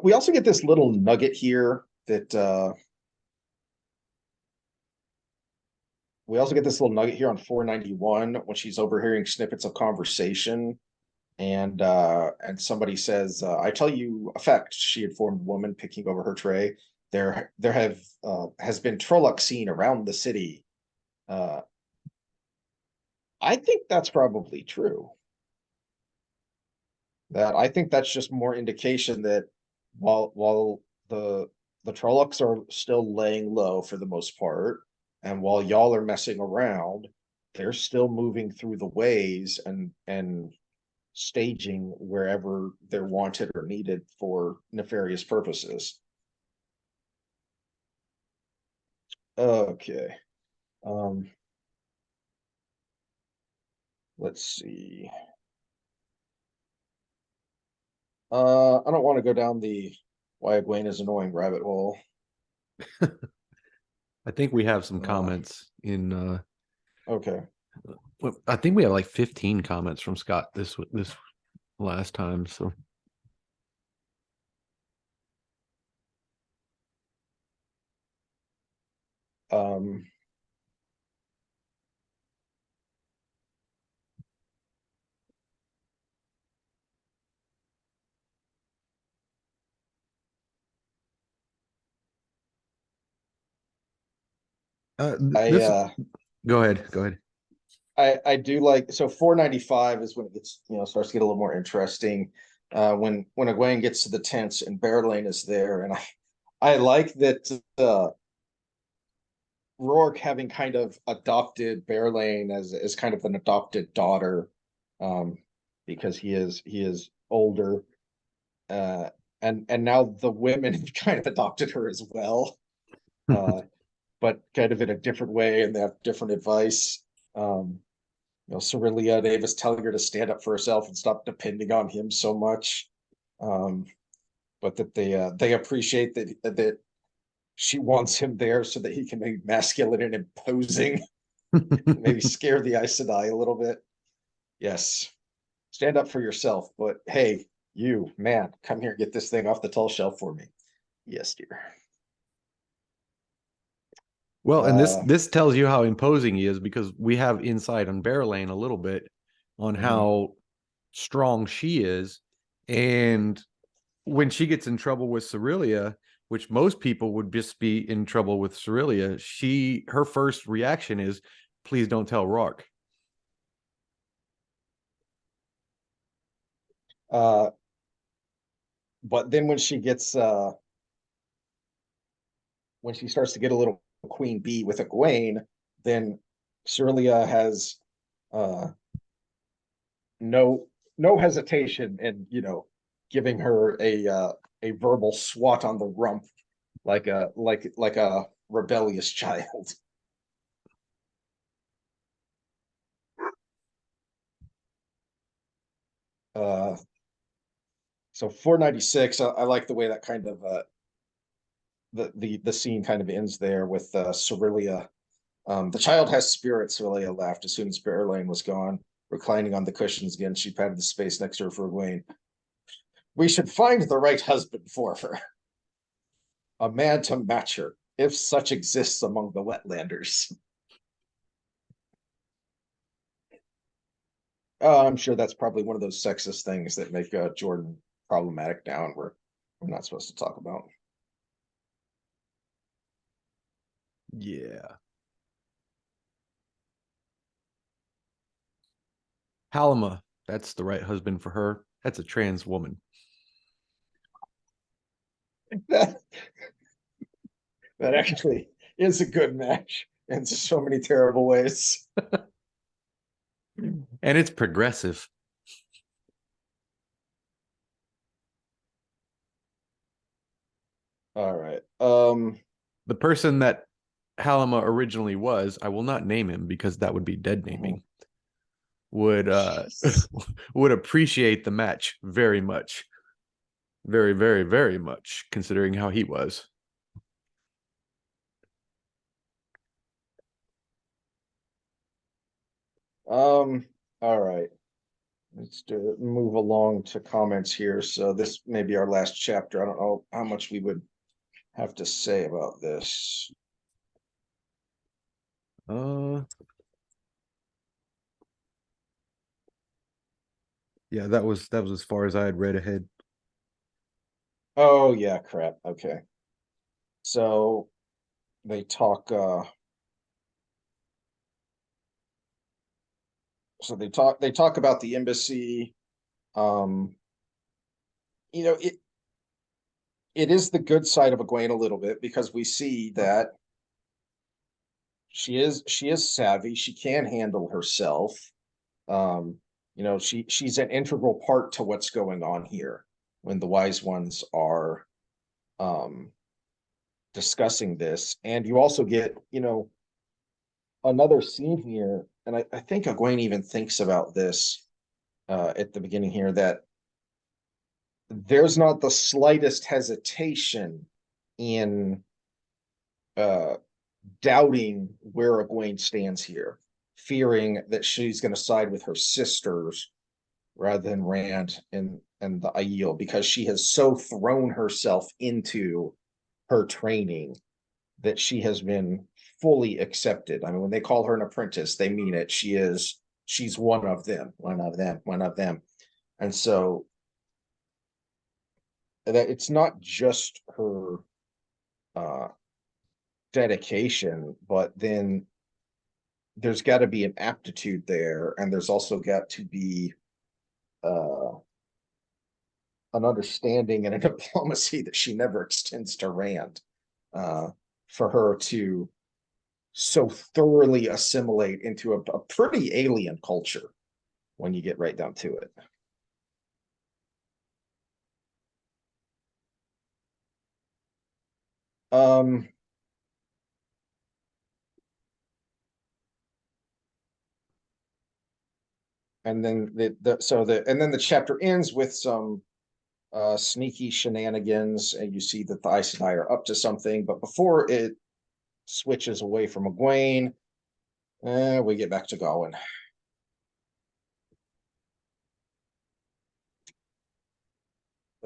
we also get this little nugget here that we also get this little nugget here on 491 when she's overhearing snippets of conversation and somebody says, I tell you effect, she informed woman picking over her tray. There have has been Trolloc seen around the city. Uh I think that's probably true. That I think that's just more indication that while the Trollocs are still laying low for the most part, and while y'all are messing around, they're still moving through the ways and staging wherever they're wanted or needed for nefarious purposes. Okay. Um, let's see. I don't want to go down the why Egwene is annoying rabbit hole.
I think we have some
Uh,
comments in
okay.
I think we have like 15 comments from Scott this last time. So
Um, I
this go ahead. Go ahead.
I do like so 495 is when it gets starts to get a little more interesting. When Egwene gets to the tents and Berelain is there, and I like that Rhuarc having kind of adopted Berelain as kind of an adopted daughter, um, because he is older, uh, and now the women have kind of adopted her as well, uh, but kind of in a different way, and they have different advice. Um, Cerelia Davis telling her to stand up for herself and stop depending on him so much. Um, but that they appreciate that she wants him there so that he can be masculine and imposing, maybe scare the Aes Sedai a little bit. Yes, stand up for yourself, but hey, you man, come here, get this thing off the tall shelf for me. Yes, dear.
Well, and this
Uh,
this tells you how imposing he is because we have insight on Berelain a little bit on
mhm.
how strong she is, and when she gets in trouble with Cerelia, which most people would just be in trouble with Cerelia, her first reaction is, "Please don't tell Rhuarc."
uh, but then when she starts to get a little queen bee with Egwene, then Cerelia has uh no hesitation in giving her a verbal swat on the rump like a rebellious child. Uh so 496, I like the way that kind of the scene kind of ends there with Cerelia. The child has spirits, Cerelia laughed as soon as Berelain was gone. Reclining on the cushions again, she patted the space next to her for Egwene. We should find the right husband for her. A man to match her, if such exists among the wetlanders. I'm sure that's probably one of those sexist things that make Jordan problematic now, and we're not supposed to talk about.
Yeah. Halima, that's the right husband for her. That's a trans woman.
That actually is a good match in so many terrible ways.
And it's progressive.
All right.
The person that Halima originally was, I will not name him because that would be dead naming, would would appreciate the match very much. Very, very, very much, considering how he was.
All right. Let's move along to comments here. So this may be our last chapter. I don't know how much we would have to say about this.
Yeah, that was as far as I had read ahead.
Oh yeah, crap. Okay. So they talk they talk about the embassy. Um you know, it is the good side of Egwene a little bit because we see that she is savvy, she can handle herself. You know, she's an integral part to what's going on here when the wise ones are um discussing this. And you also get, you know, another scene here, and I think Egwene even thinks about this at the beginning here, that there's not the slightest hesitation in uh doubting where Egwene stands here, fearing that she's going to side with her sisters rather than Rand and the Aiel, because she has so thrown herself into her training that she has been fully accepted. I mean, when they call her an apprentice, they mean it. She's one of them, one of them, one of them. And so that it's not just her uh dedication, but then there's got to be an aptitude there, and there's also got to be uh an understanding and a diplomacy that she never extends to Rand, uh, for her to so thoroughly assimilate into a pretty alien culture when you get right down to it. Um, and then and then the chapter ends with some sneaky shenanigans, and you see that the Aes Sedai are up to something. But before it switches away from Egwene, we get back to Gawyn.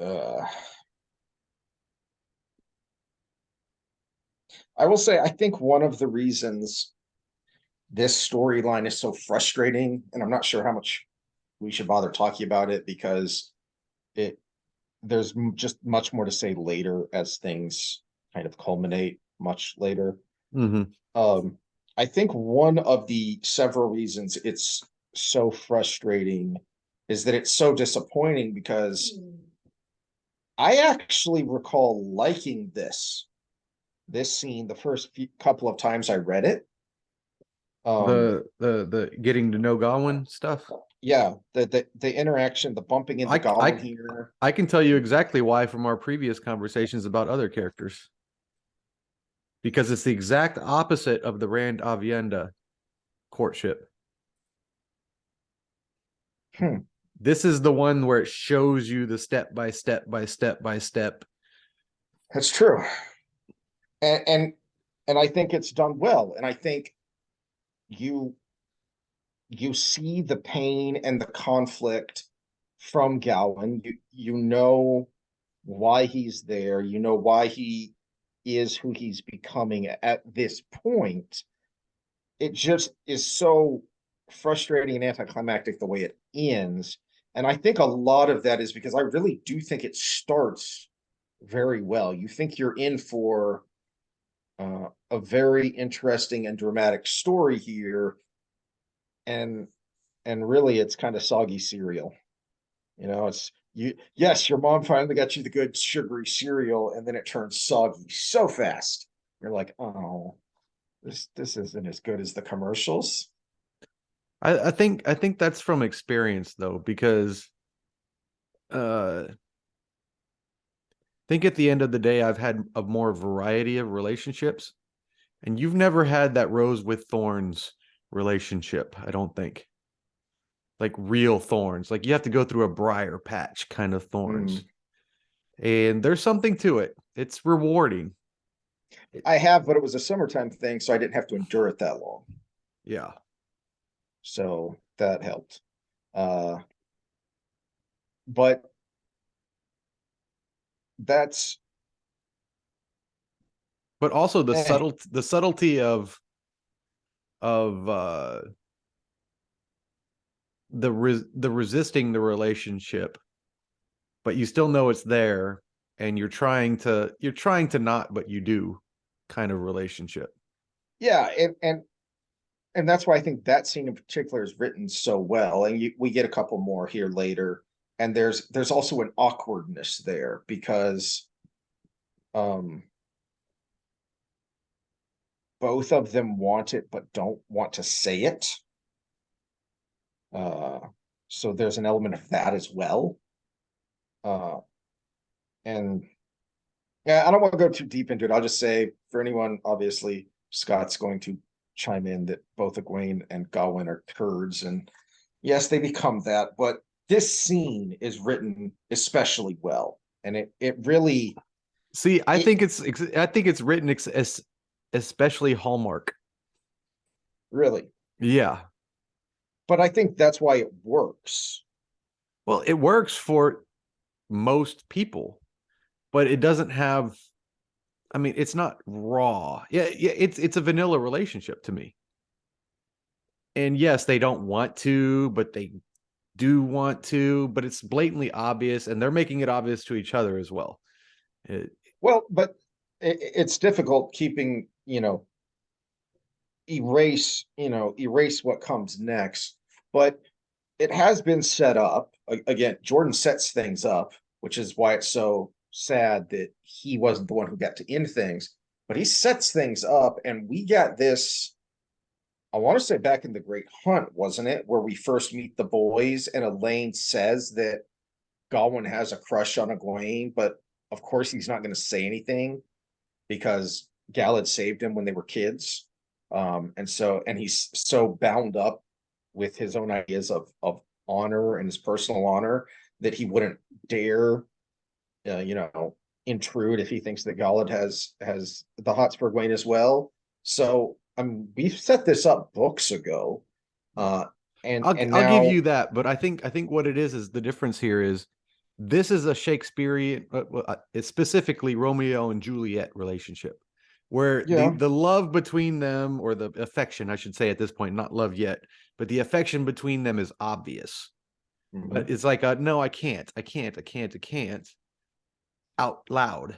Uh, I will say, I think one of the reasons this storyline is so frustrating, and I'm not sure how much we should bother talking about it because it there's just much more to say later as things kind of culminate much later.
Mm-hmm.
I think one of the several reasons it's so frustrating is that it's so disappointing, because I actually recall liking this scene the first couple of times I read it.
The getting to know Gawyn stuff.
Yeah, the interaction, the bumping into Gawyn here.
I can tell you exactly why from our previous conversations about other characters. Because it's the exact opposite of the Rand Avienda courtship. This is the one where it shows you the step by step by step by step.
That's true. And I think it's done well. And I think you see the pain and the conflict from Gawyn. You know why he's there. You know why he is who he's becoming at this point. It just is so frustrating and anticlimactic the way it ends. And I think a lot of that is because I really do think it starts very well. You think you're in for a very interesting and dramatic story here, and and really it's kind of soggy cereal. You know, it's you, yes, your mom finally got you the good sugary cereal, and then it turns soggy so fast. You're like, oh, this isn't as good as the commercials.
I think that's from experience though, because I think at the end of the day I've had a more variety of relationships, and you've never had that rose with thorns relationship, I don't think. Like real thorns. Like you have to go through a briar patch kind of thorns. And there's something to it. It's rewarding.
I have, but it was a summertime thing, so I didn't have to endure it that long.
Yeah.
So that helped. Uh, but that's
But also the
eh,
subtlety of the resisting the relationship, but you still know it's there, and you're trying to not, but you do, kind of relationship.
yeah, and that's why I think that scene in particular is written so well. And we get a couple more here later, and there's also an awkwardness there because um both of them want it but don't want to say it. Uh, so there's an element of that as well. Uh, and yeah, I don't want to go too deep into it. I'll just say for anyone, obviously, Scott's going to chime in that both Egwene and Gawyn are turds, and yes, they become that. But this scene is written especially well, and it really
See,
it
I think it's written especially Hallmark.
really.
Yeah.
But I think that's why it works.
Well, it works for most people, but it doesn't have, I mean, it's not raw. Yeah, yeah, it's a vanilla relationship to me. And yes, they don't want to, but they do want to, but it's blatantly obvious, and they're making it obvious to each other as well. It,
Well, but it's difficult keeping, erase what comes next. But it has been set up. Again, Jordan sets things up, which is why it's so sad that he wasn't the one who got to end things. But he sets things up, and we got this. I want to say back in the Great Hunt, wasn't it, where we first meet the boys, and Elaine says that Gawyn has a crush on Egwene, but of course he's not going to say anything because Gal had saved him when they were kids. And he's so bound up with his own ideas of honor and his personal honor that he wouldn't dare, intrude if he thinks that Galad has the hots for Egwene as well. So we've set this up books ago, uh, and
I'll give
now
you that, but I think what it is the difference here is this is a Shakespearean, it's specifically Romeo and Juliet relationship, where the
yeah,
the love between them, or the affection, I should say at this point, not love yet, but the affection between them is obvious. But
mhm.
it's like, no, I can't out loud.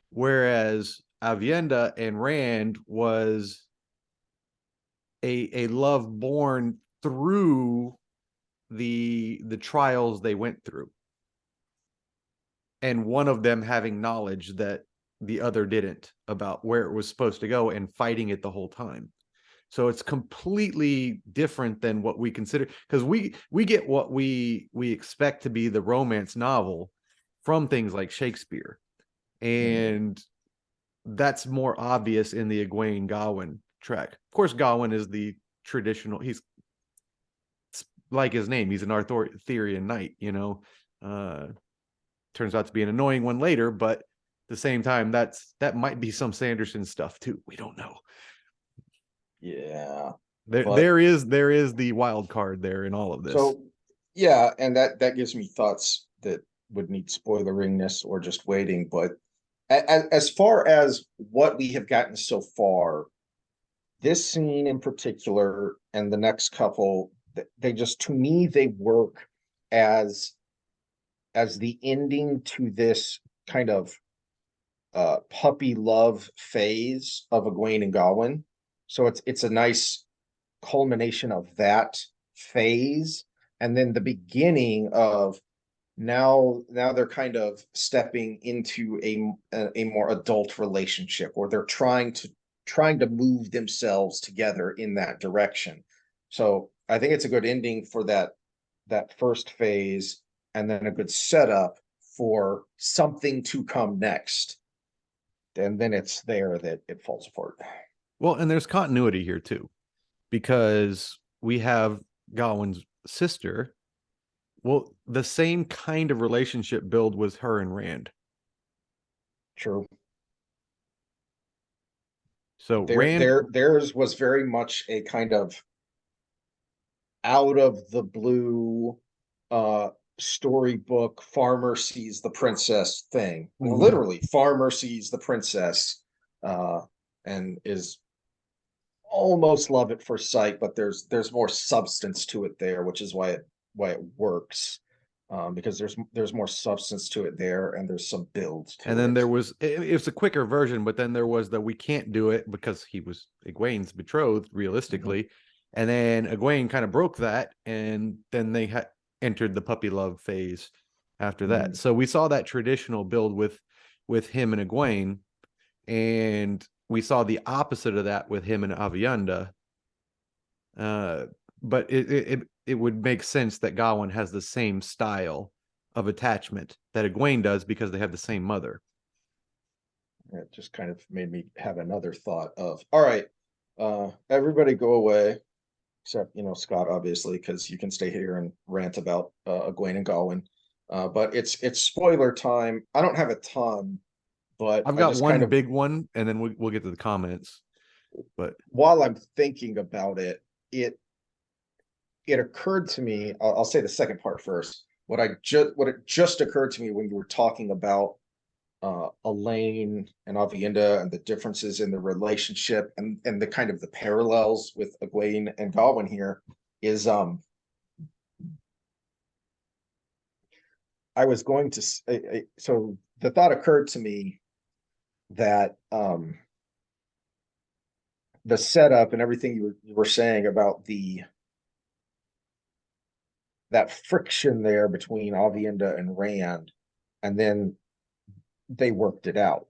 Whereas Avienda and Rand was a love born through the trials they went through, and one of them having knowledge that the other didn't, about where it was supposed to go, and fighting it the whole time. So it's completely different than what we consider, because we get what we expect to be the romance novel from things like Shakespeare,
Mhm.
and that's more obvious in the Egwene Gawyn track. Of course, Gawyn is the traditional. He's like his name. He's an Arthurian knight. Turns out to be an annoying one later, but at the same time, that might be some Sanderson stuff too. We don't know.
Yeah,
There
but
there is the wild card there in all of this.
so yeah, and that gives me thoughts that would need spoileringness or just waiting. But as far as what we have gotten so far, this scene in particular and the next couple, they just, to me, they work as the ending to this kind of puppy love phase of Egwene and Gawyn. So it's a nice culmination of that phase, and then the beginning of now they're kind of stepping into a more adult relationship, or they're trying to move themselves together in that direction. So I think it's a good ending for that first phase, and then a good setup for something to come next. And then it's there that it falls apart.
Well, and there's continuity here too, because we have Gawyn's sister. Well, the same kind of relationship build was her and Rand.
True.
So
theirs was very much a kind of out of the blue storybook, farmer sees the princess thing. Literally, farmer sees the princess and is almost love at first sight, but there's more substance to it there, which is why it works. Because there's more substance to it there, and there's some build to it.
And then there was it's a quicker version, but then there was the we can't do it because he was Egwene's betrothed, realistically. And then Egwene kind of broke that, and then they entered the puppy love phase after that. So we saw that traditional build with him and Egwene, and we saw the opposite of that with him and Aviendha. But it would make sense that Gawyn has the same style of attachment that Egwene does because they have the same mother.
It just kind of made me have another thought of, all right, everybody go away, except, Scott, obviously, because you can stay here and rant about Egwene and Gawyn. But it's spoiler time. I don't have a ton, but
I've got one big one, and then we'll get to the comments. But
while I'm thinking about it, it occurred to me. I'll say the second part first. What it just occurred to me when you were talking about Elaine and Aviendha and the differences in the relationship and the kind of the parallels with Egwene and Gawyn here is I was going to so the thought occurred to me that the setup and everything you were saying about that friction there between Aviendha and Rand, and then they worked it out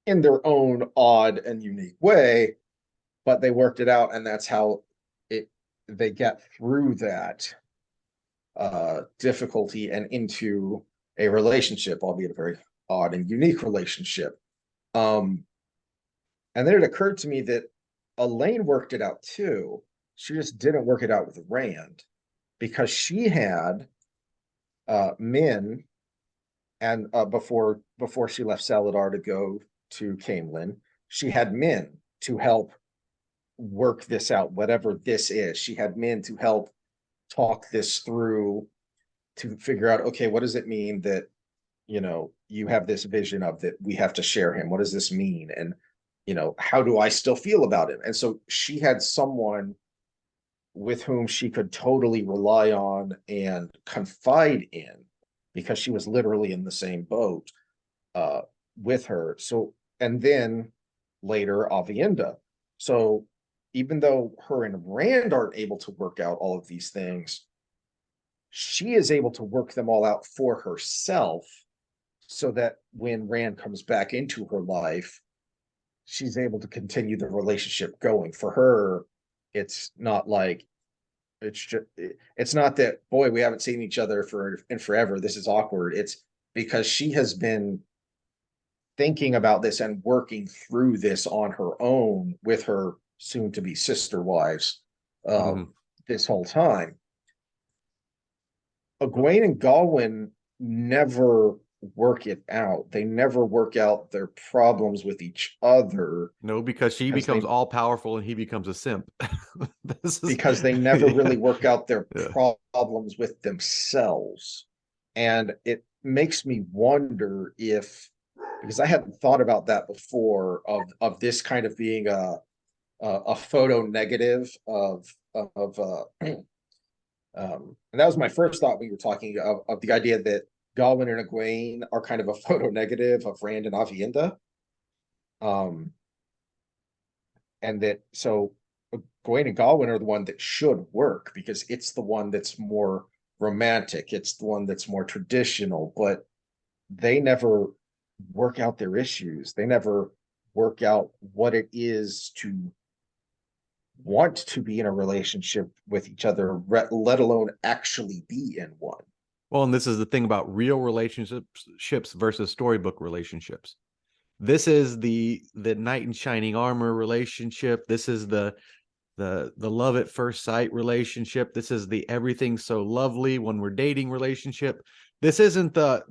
in their own odd and unique way, but they worked it out, and that's how they get through that difficulty and into a relationship, albeit a very odd and unique relationship. And then it occurred to me that Elaine worked it out too. She just didn't work it out with Rand, because she had Min, and before she left Saladar to go to Caemlyn, she had Min to help work this out, whatever this is. She had Min to help talk this through, to figure out, okay, what does it mean that you have this vision of that we have to share him? What does this mean? And how do I still feel about him? And so she had someone with whom she could totally rely on and confide in, because she was literally in the same boat with her. So, and then later Aviendha. So even though her and Rand aren't able to work out all of these things, she is able to work them all out for herself, so that when Rand comes back into her life, she's able to continue the relationship going. For her, it's not like it's not that, boy, we haven't seen each other in forever, this is awkward. It's because she has been thinking about this and working through this on her own with her soon to be sister wives this whole time. Egwene and Gawyn never work it out. They never work out their problems with each other.
No, because she becomes all powerful and he becomes a simp.
Because they never really work out their problems with themselves. And it makes me wonder if, because I hadn't thought about that before, of this kind of being a photo negative and that was my first thought when you were talking of the idea that Gawyn and Egwene are kind of a photo negative of Rand and Aviendha. And that, so Gawyn and Gawyn are the one that should work because it's the one that's more romantic. It's the one that's more traditional, but they never work out their issues. They never work out what it is to want to be in a relationship with each other, let alone actually be in one.
Well, and this is the thing about real relationships versus storybook relationships. This is the knight in shining armor relationship. This is the love at first sight relationship. This is the everything's so lovely when we're dating relationship. This isn't the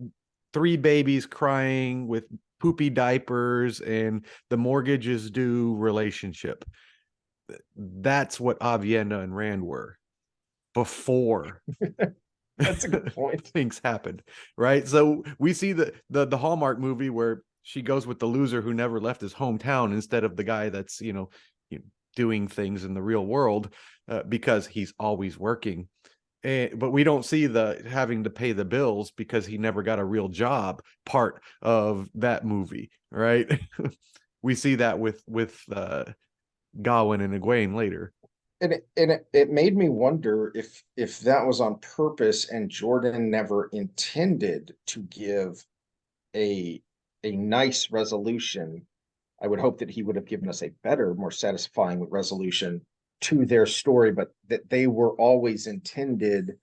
3 babies crying with poopy diapers and the mortgage is due relationship. That's what Aviendha and Rand were before
That's a good point.
things happened, right? So we see the Hallmark movie where she goes with the loser who never left his hometown instead of the guy that's doing things in the real world because he's always working. But we don't see the having to pay the bills because he never got a real job part of that movie, right? We see that with Gawyn and Egwene later.
And it made me wonder if that was on purpose and Jordan never intended to give a nice resolution. I would hope that he would have given us a better, more satisfying resolution to their story, but that they were always intended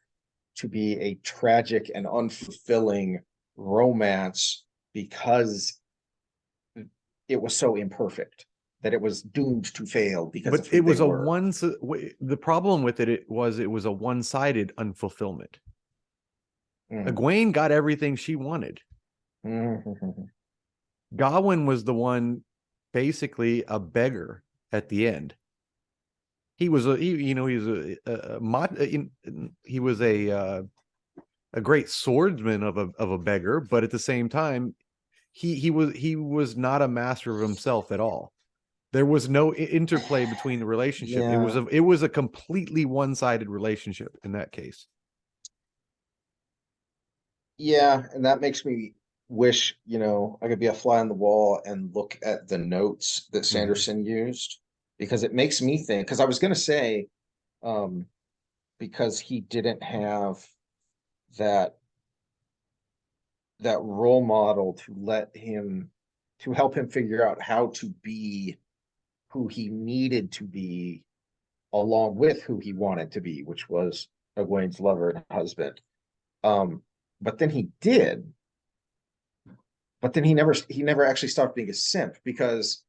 to be a tragic and unfulfilling romance because it was so imperfect that it was doomed to fail because
but it was the problem with it was a one-sided unfulfillment. Egwene got everything she wanted. Gawyn was the one basically a beggar at the end. He was a great swordsman of a beggar, but at the same time he was not a master of himself at all. There was no interplay between the relationship. Yeah. It was a completely one-sided relationship in that case.
Yeah, and that makes me wish, I could be a fly on the wall and look at the notes that Sanderson used, because it makes me think, because I was going to say, because he didn't have that role model to help him figure out how to be who he needed to be along with who he wanted to be, which was Egwene's lover and husband. But then he did. But then he never actually stopped being a simp, because,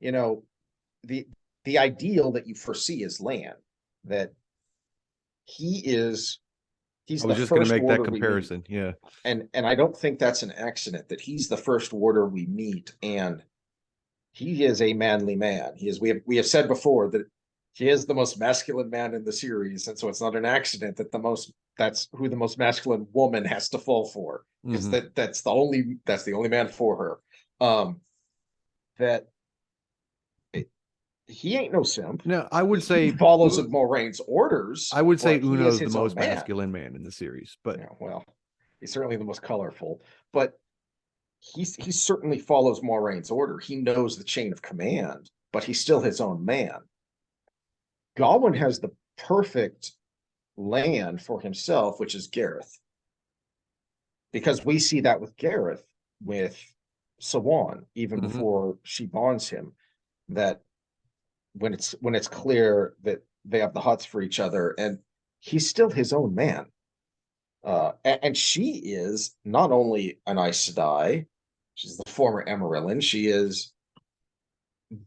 the ideal that you foresee is Lan, that he's
I was just going to make that comparison. Yeah.
And I don't think that's an accident that he's the first warder we meet, and he is a manly man. We have said before that he is the most masculine man in the series, and so it's not an accident that that's who the most masculine woman has to fall for, because that's the only man for her. He ain't no simp.
No, I would say
he follows Moraine's orders.
I would say Uno's the most masculine man in the series, but
yeah, well, he's certainly the most colorful, but he certainly follows Moraine's order. He knows the chain of command, but he's still his own man. Gawyn has the perfect land for himself, which is Gareth, because we see that with Gareth with Siuan even before she bonds him, that when it's clear that they have the hots for each other, and he's still his own man. And she is not only an Aes Sedai, she's the former Emerillin, she is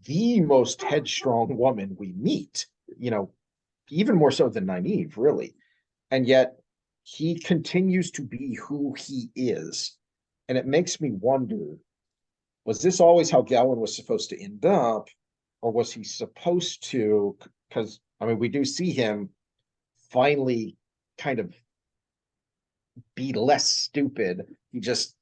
the most headstrong woman we meet, even more so than Nynaeve, really. And yet he continues to be who he is. And it makes me wonder, was this always how Gawyn was supposed to end up? Or was he supposed to, because, we do see him finally kind of be less stupid. He just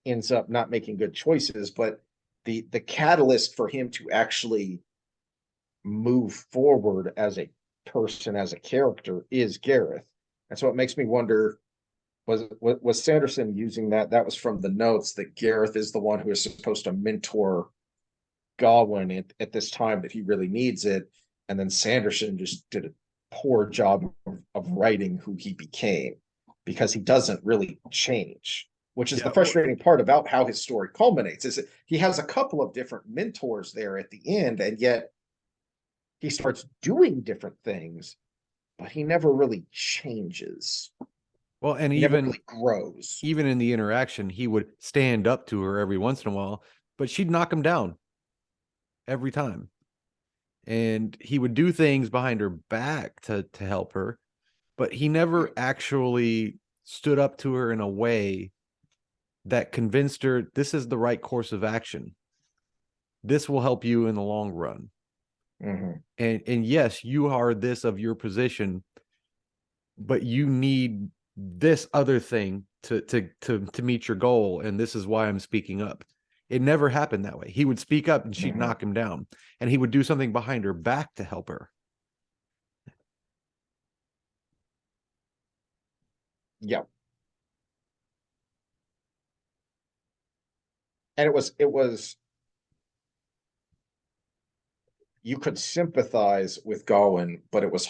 ends up not making good choices, but the catalyst for him to actually move forward as a person, as a character, is Gareth. And so it makes me wonder, was Sanderson using that was from the notes, that Gareth is the one who is supposed to mentor Gawyn at this time that he really needs it, and then Sanderson just did a poor job of writing who he became, because he doesn't really change, which is the frustrating part about how his story culminates, is that he has a couple of different mentors there at the end, and yet he starts doing different things, but he never really changes.
Well, and
he never really grows.
Even in the interaction, he would stand up to her every once in a while, but she'd knock him down every time. And he would do things behind her back to help her, but he never actually stood up to her in a way that convinced her this is the right course of action. This will help you in the long run.
Mm-hmm.
And yes, you are this of your position, but you need this other thing to meet your goal, and this is why I'm speaking up. It never happened that way. He would speak up and she'd knock him down, and he would do something behind her back to help her.
Yeah. And it was you could sympathize with Gawyn, but it was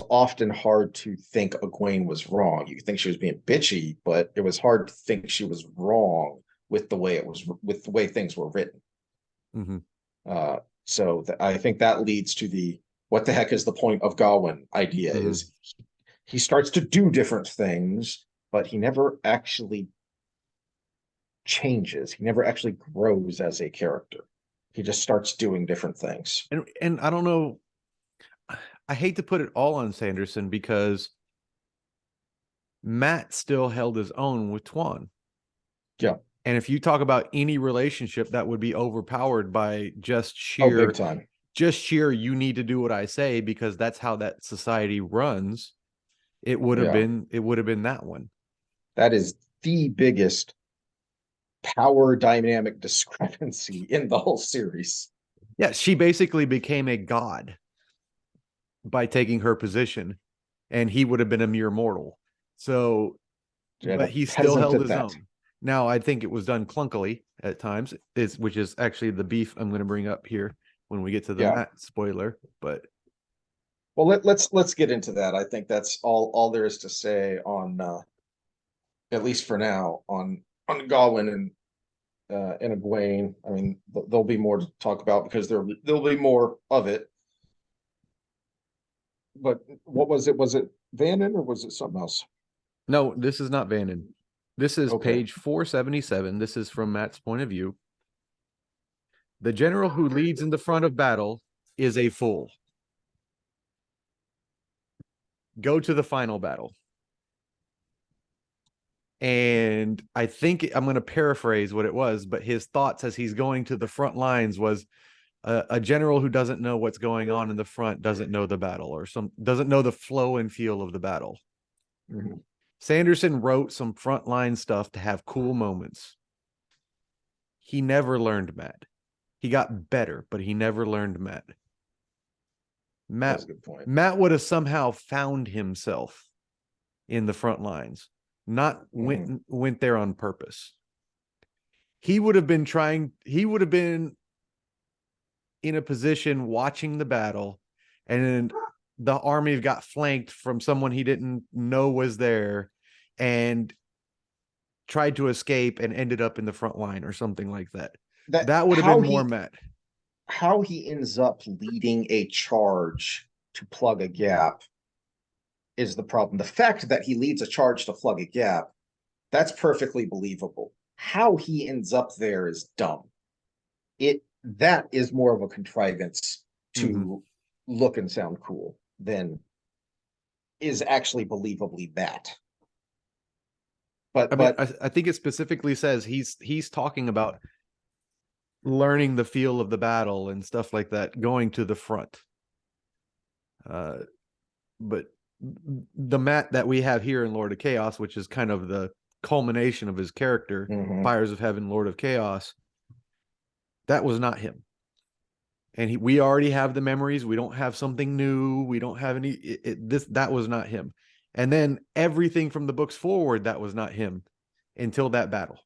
often hard to think Egwene was wrong. You think she was being bitchy, but it was hard to think she was wrong with the way things were written.
Mm-hmm.
So I think that leads to the what the heck is the point of Gawyn idea. Mm-hmm. Is he starts to do different things, but he never actually changes. He never actually grows as a character. He just starts doing different things.
And I don't know, I hate to put it all on Sanderson, because Matt still held his own with Tuan.
Yeah.
And if you talk about any relationship that would be overpowered by just sheer,
big time.
Just sheer, you need to do what I say because that's how that society runs, it would have been that one.
That is the biggest power dynamic discrepancy in the whole series.
Yeah, she basically became a god by taking her position, and he would have been a mere mortal. So, but he still held his own. Now, I think it was done clunkily at times, which is actually the beef I'm going to bring up here when we get to the Matt spoiler. But
well, let's get into that. I think that's all there is to say on, at least for now, on Gawyn and Egwene. I mean, there'll be more to talk about because there'll be more of it. But what was it? Was it Vannon or was it something else?
No, this is not Vannon. This is page 477. This is from Matt's point of view. The general who leads in the front of battle is a fool. Go to the final battle. And I think I'm going to paraphrase what it was, but his thoughts as he's going to the front lines was a general who doesn't know what's going on in the front doesn't know the battle, or doesn't know the flow and feel of the battle. Mm-hmm. Sanderson wrote some frontline stuff to have cool moments. He never learned Matt. He got better, but he never learned Matt.
That's a good point.
Matt would have somehow found himself in the front lines, not went there on purpose. He would have been in a position watching the battle, and the army got flanked from someone he didn't know was there and tried to escape and ended up in the front line or something like that. That would have been more Matt.
How he ends up leading a charge to plug a gap is the problem. The fact that he leads a charge to plug a gap, that's perfectly believable. How he ends up there is dumb. That is more of a contrivance to look and sound cool than is actually believably that. But
I think it specifically says he's talking about learning the feel of the battle and stuff like that, going to the front. But the Matt that we have here in Lord of Chaos, which is kind of the culmination of his character, Fires of Heaven, Lord of Chaos, that was not him. And we already have the memories. We don't have something new. We don't have any. That was not him. And then everything from the books forward, that was not him until that battle.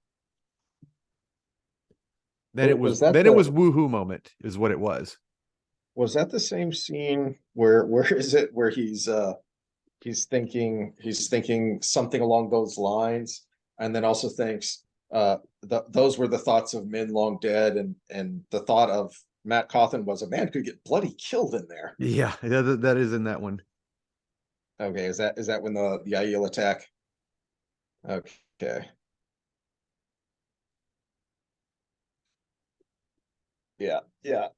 Then it was woohoo moment is what it was.
Was that the same scene where is it where he's thinking something along those lines, and then also thinks those were the thoughts of men long dead, and the thought of Matt Cawthon was a man could get bloody killed in there.
Yeah, that is in that one.
Okay, is that when the Aiel attack? Okay. Yeah.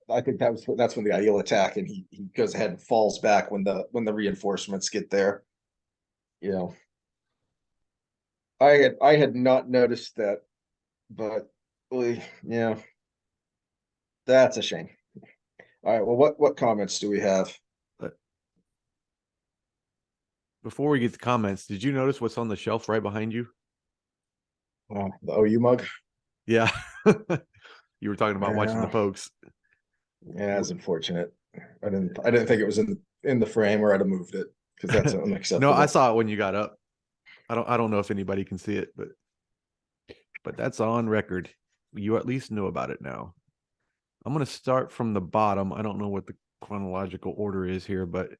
I think that's when the Aiel attack, and he goes ahead and falls back when the reinforcements get there. You know, I had not noticed that, but yeah, that's a shame. All right, well, what comments do we have?
But before we get to comments, did you notice what's on the shelf right behind you?
Oh, the OU mug.
Yeah. You were talking about watching the Pokes.
Yeah, it's unfortunate. I didn't think it was in the frame, or I'd have moved it, because that's unacceptable.
No, I saw it when you got up. I don't know if anybody can see it, but that's on record. You at least know about it now. I'm going to start from the bottom. I don't know what the chronological order is here, but it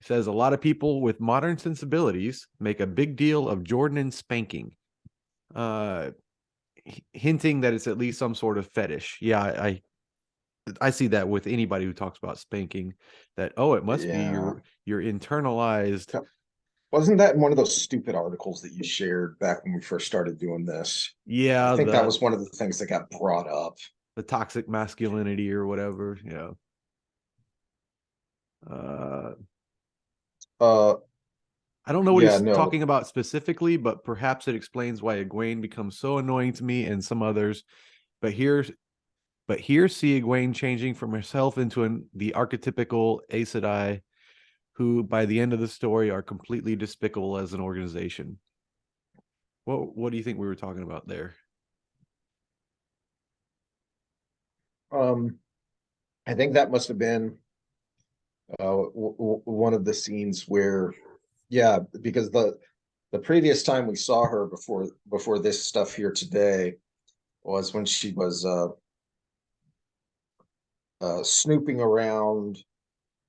says a lot of people with modern sensibilities make a big deal of Jordan and spanking, hinting that it's at least some sort of fetish. Yeah, I see that with anybody who talks about spanking, that, oh, it must be your internalized.
Wasn't that in one of those stupid articles that you shared back when we first started doing this?
Yeah,
I think that was one of the things that got brought up.
The toxic masculinity or whatever. Yeah. I don't know what he's talking about specifically, but perhaps it explains why Egwene becomes so annoying to me and some others. But here see Egwene changing from herself into the archetypical Aes Sedai, who by the end of the story are completely despicable as an organization. What do you think we were talking about there?
I think that must have been one of the scenes where, yeah, because the previous time we saw her before this stuff here today was when she was snooping around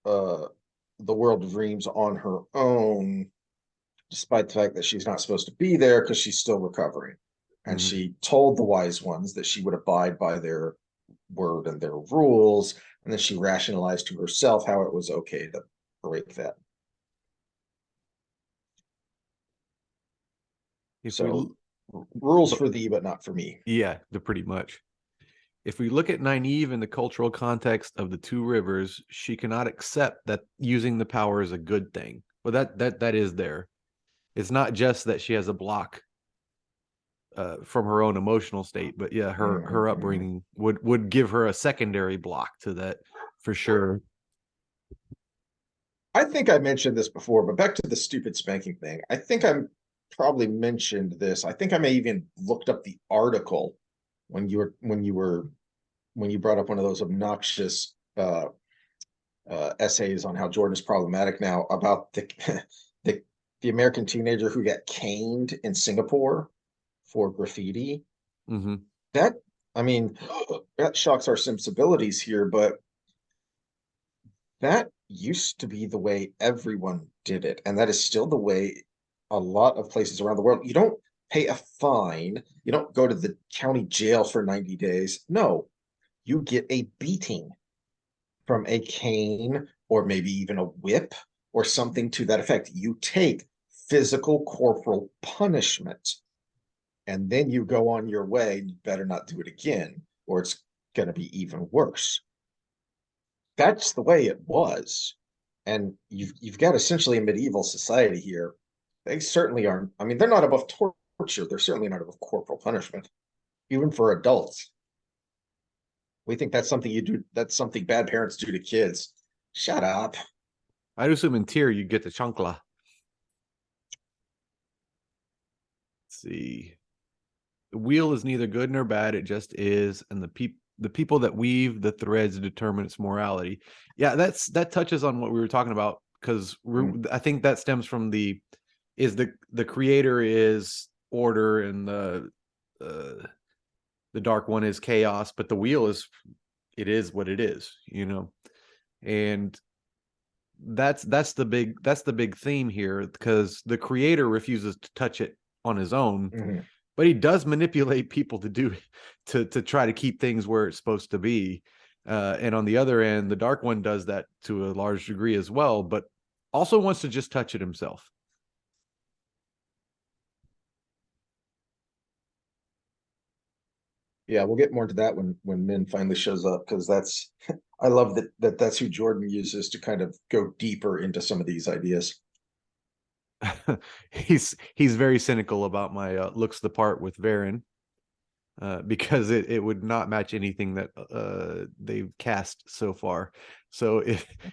the world of dreams on her own, despite the fact that she's not supposed to be there because she's still recovering. And she told the wise ones that she would abide by their word and their rules, and then she rationalized to herself how it was okay to break that. Rules for thee, but not for me.
Yeah, pretty much. If we look at Nynaeve in the cultural context of the two rivers, she cannot accept that using the power is a good thing. Well, that is there. It's not just that she has a block from her own emotional state, but yeah, her upbringing would give her a secondary block to that for sure.
I think I mentioned this before, but back to the stupid spanking thing. I think I probably mentioned this. I think I may even looked up the article when you brought up one of those obnoxious essays on how Jordan is problematic now, about the American teenager who got caned in Singapore for graffiti. That, I mean, that shocks our sensibilities here, but that used to be the way everyone did it, and that is still the way a lot of places around the world. You don't pay a fine, you don't go to the county jail for 90 days. No, you get a beating from a cane, or maybe even a whip or something to that effect. You take physical corporal punishment, and then you go on your way. You better not do it again, or it's going to be even worse. That's the way it was. And you've got essentially a medieval society here. They certainly aren't. I mean, they're not above torture. They're certainly not above corporal punishment, even for adults. We think that's something you do. That's something bad parents do to kids. Shut up.
I'd assume in tier you get the chancla. Let's see. The wheel is neither good nor bad. It just is, and the people that weave the threads determine its morality. Yeah, that touches on what we were talking about, because I think that stems from the creator is order, and the the Dark One is chaos, but the wheel is what it is, and that's the big theme here, because the creator refuses to touch it on his own, but he does manipulate people to try to keep things where it's supposed to be. And on the other end, the Dark One does that to a large degree as well, but also wants to just touch it himself.
Yeah, we'll get more into that when Min finally shows up, because that's I love that's who Jordan uses to kind of go deeper into some of these ideas.
He's very cynical about my looks the part with Varen, because it would not match anything that they've cast so far. So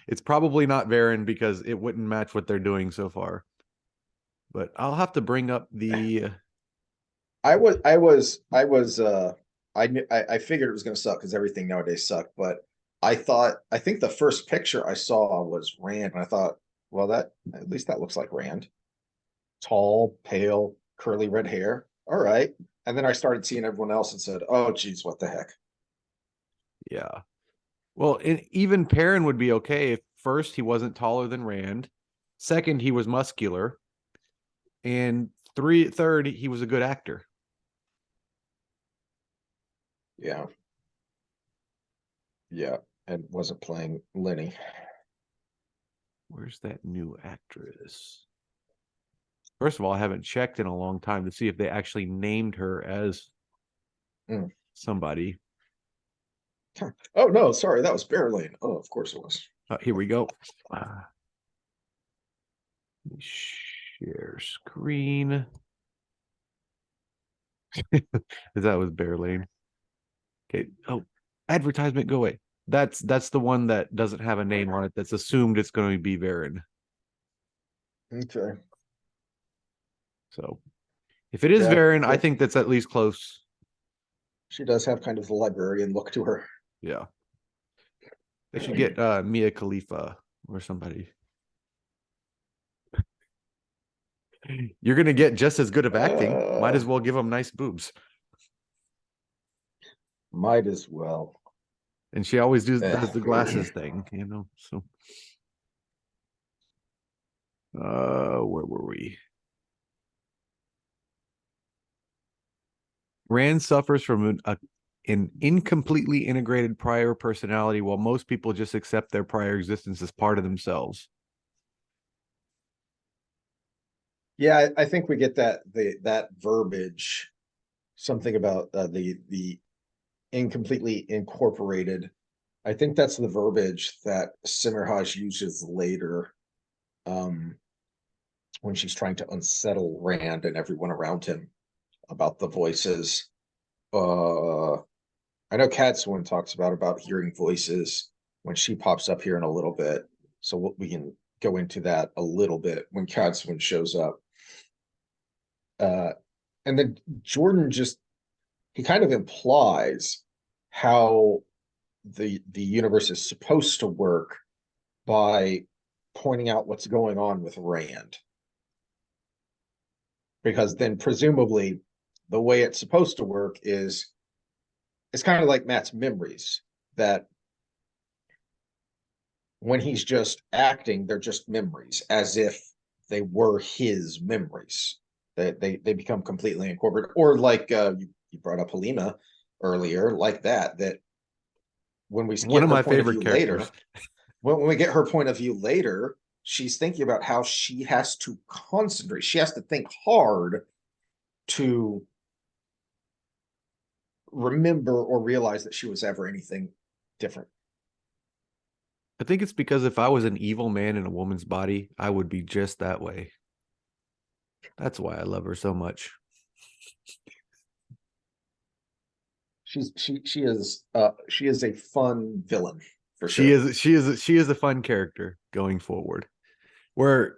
it's probably not Varen, because it wouldn't match what they're doing so far. But I'll have to bring up the.
I figured it was going to suck because everything nowadays sucked, but I think the first picture I saw was Rand, and I thought, well, at least that looks like Rand. Tall, pale, curly red hair. All right. And then I started seeing everyone else and said, oh, geez, what the heck?
Yeah. Well, even Perrin would be okay if first he wasn't taller than Rand, second he was muscular, and third he was a good actor.
Yeah. Yeah, and wasn't playing Lenny.
Where's that new actress? First of all, I haven't checked in a long time to see if they actually named her as somebody.
Oh, no, sorry, that was Berelain. Oh, of course it was.
Here we go. Share screen. That was Berelain. Okay. Oh, advertisement, go away. That's the one that doesn't have a name on it. That's assumed it's going to be Varen.
Okay.
So if it is Varen, I think that's at least close.
She does have kind of the librarian look to her.
Yeah. They should get Mia Khalifa or somebody. You're going to get just as good of acting. Might as well give them nice boobs.
Might as well.
And she always does the glasses thing, so. Where were we? Rand suffers from an incompletely integrated prior personality, while most people just accept their prior existence as part of themselves.
Yeah, I think we get that verbiage, something about the incompletely incorporated. I think that's the verbiage that Simmerhaj uses later, when she's trying to unsettle Rand and everyone around him about the voices. I know Cadswin talks about hearing voices when she pops up here in a little bit, so we can go into that a little bit when Cadswin shows up. And then Jordan he kind of implies how the universe is supposed to work by pointing out what's going on with Rand. Because then presumably the way it's supposed to work is it's kind of like Matt's memories, that when he's just acting, they're just memories, as if they were his memories. They become completely incorporated, or like you brought up Halima earlier, like that when we
one of my favorite characters
later, when we get her point of view later, she's thinking about how she has to concentrate. She has to think hard to remember or realize that she was ever anything different.
I think it's because if I was an evil man in a woman's body, I would be just that way. That's why I love her so much.
She is a fun villain for
she
sure.
She is a fun character going forward. Where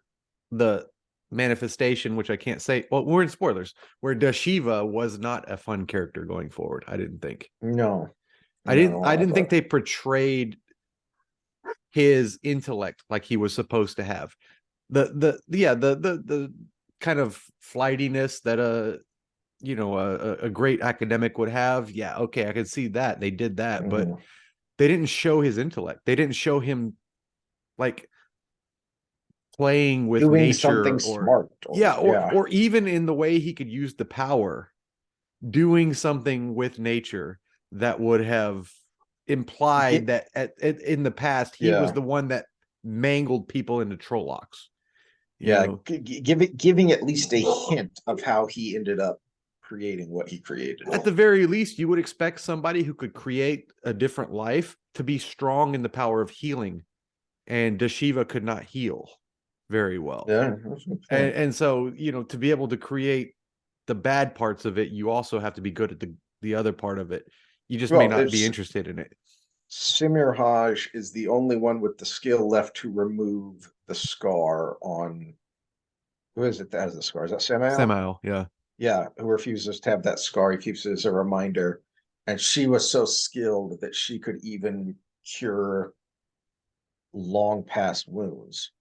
the manifestation, which I can't say, well, we're in spoilers, where Dashiva was not a fun character going forward. I didn't think.
No.
I didn't think they portrayed his intellect like he was supposed to have. The kind of flightiness that a great academic would have. Yeah, okay, I can see that they did that, but
Mhm.
they didn't show his intellect. They didn't show him like playing with
Doing
nature,
something
or
smart,
yeah,
or yeah,
or even in the way he could use the power, doing something with nature that would have implied
get
that in the past he was
yeah,
the one that mangled people into Trollocs. You
yeah,
know,
giving at least a hint of how he ended up creating what he created.
at the very least, you would expect somebody who could create a different life to be strong in the power of healing, and Dashiva could not heal very well.
Yeah, that's a good
And,
point.
and so, to be able to create the bad parts of it, you also have to be good at the other part of it. You just may
Well,
not be
it's
interested in it.
Simir Haj is the only one with the skill left to remove the scar on who is it that has the scar? Is that Samael?
Samael, yeah.
Yeah, who refuses to have that scar. He keeps it as a reminder. And she was so skilled that she could even cure long past wounds.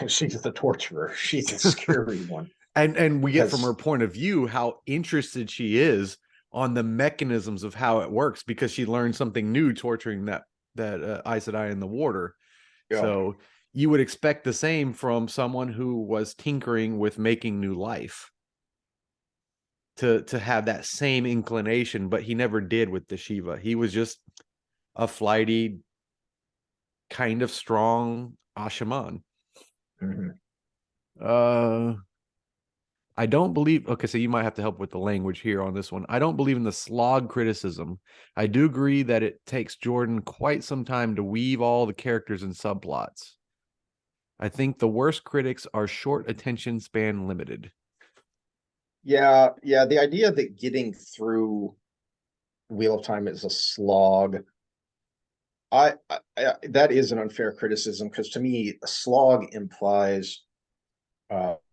And she's the torturer. She's the scary one.
And we get from her
Because
point of view how interested she is on the mechanisms of how it works, because she learned something new torturing that Aes Sedai in the water.
yeah.
So you would expect the same from someone who was tinkering with making new life, to have that same inclination, but he never did with the Shiva. He was just a flighty, kind of strong Ashaman.
Mhm.
Uh I don't believe, okay, so you might have to help with the language here on this one. I don't believe in the slog criticism. I do agree that it takes Jordan quite some time to weave all the characters and subplots. I think the worst critics are short attention span limited.
Yeah, yeah. The idea that getting through Wheel of Time is a slog. That is an unfair criticism because to me, a slog implies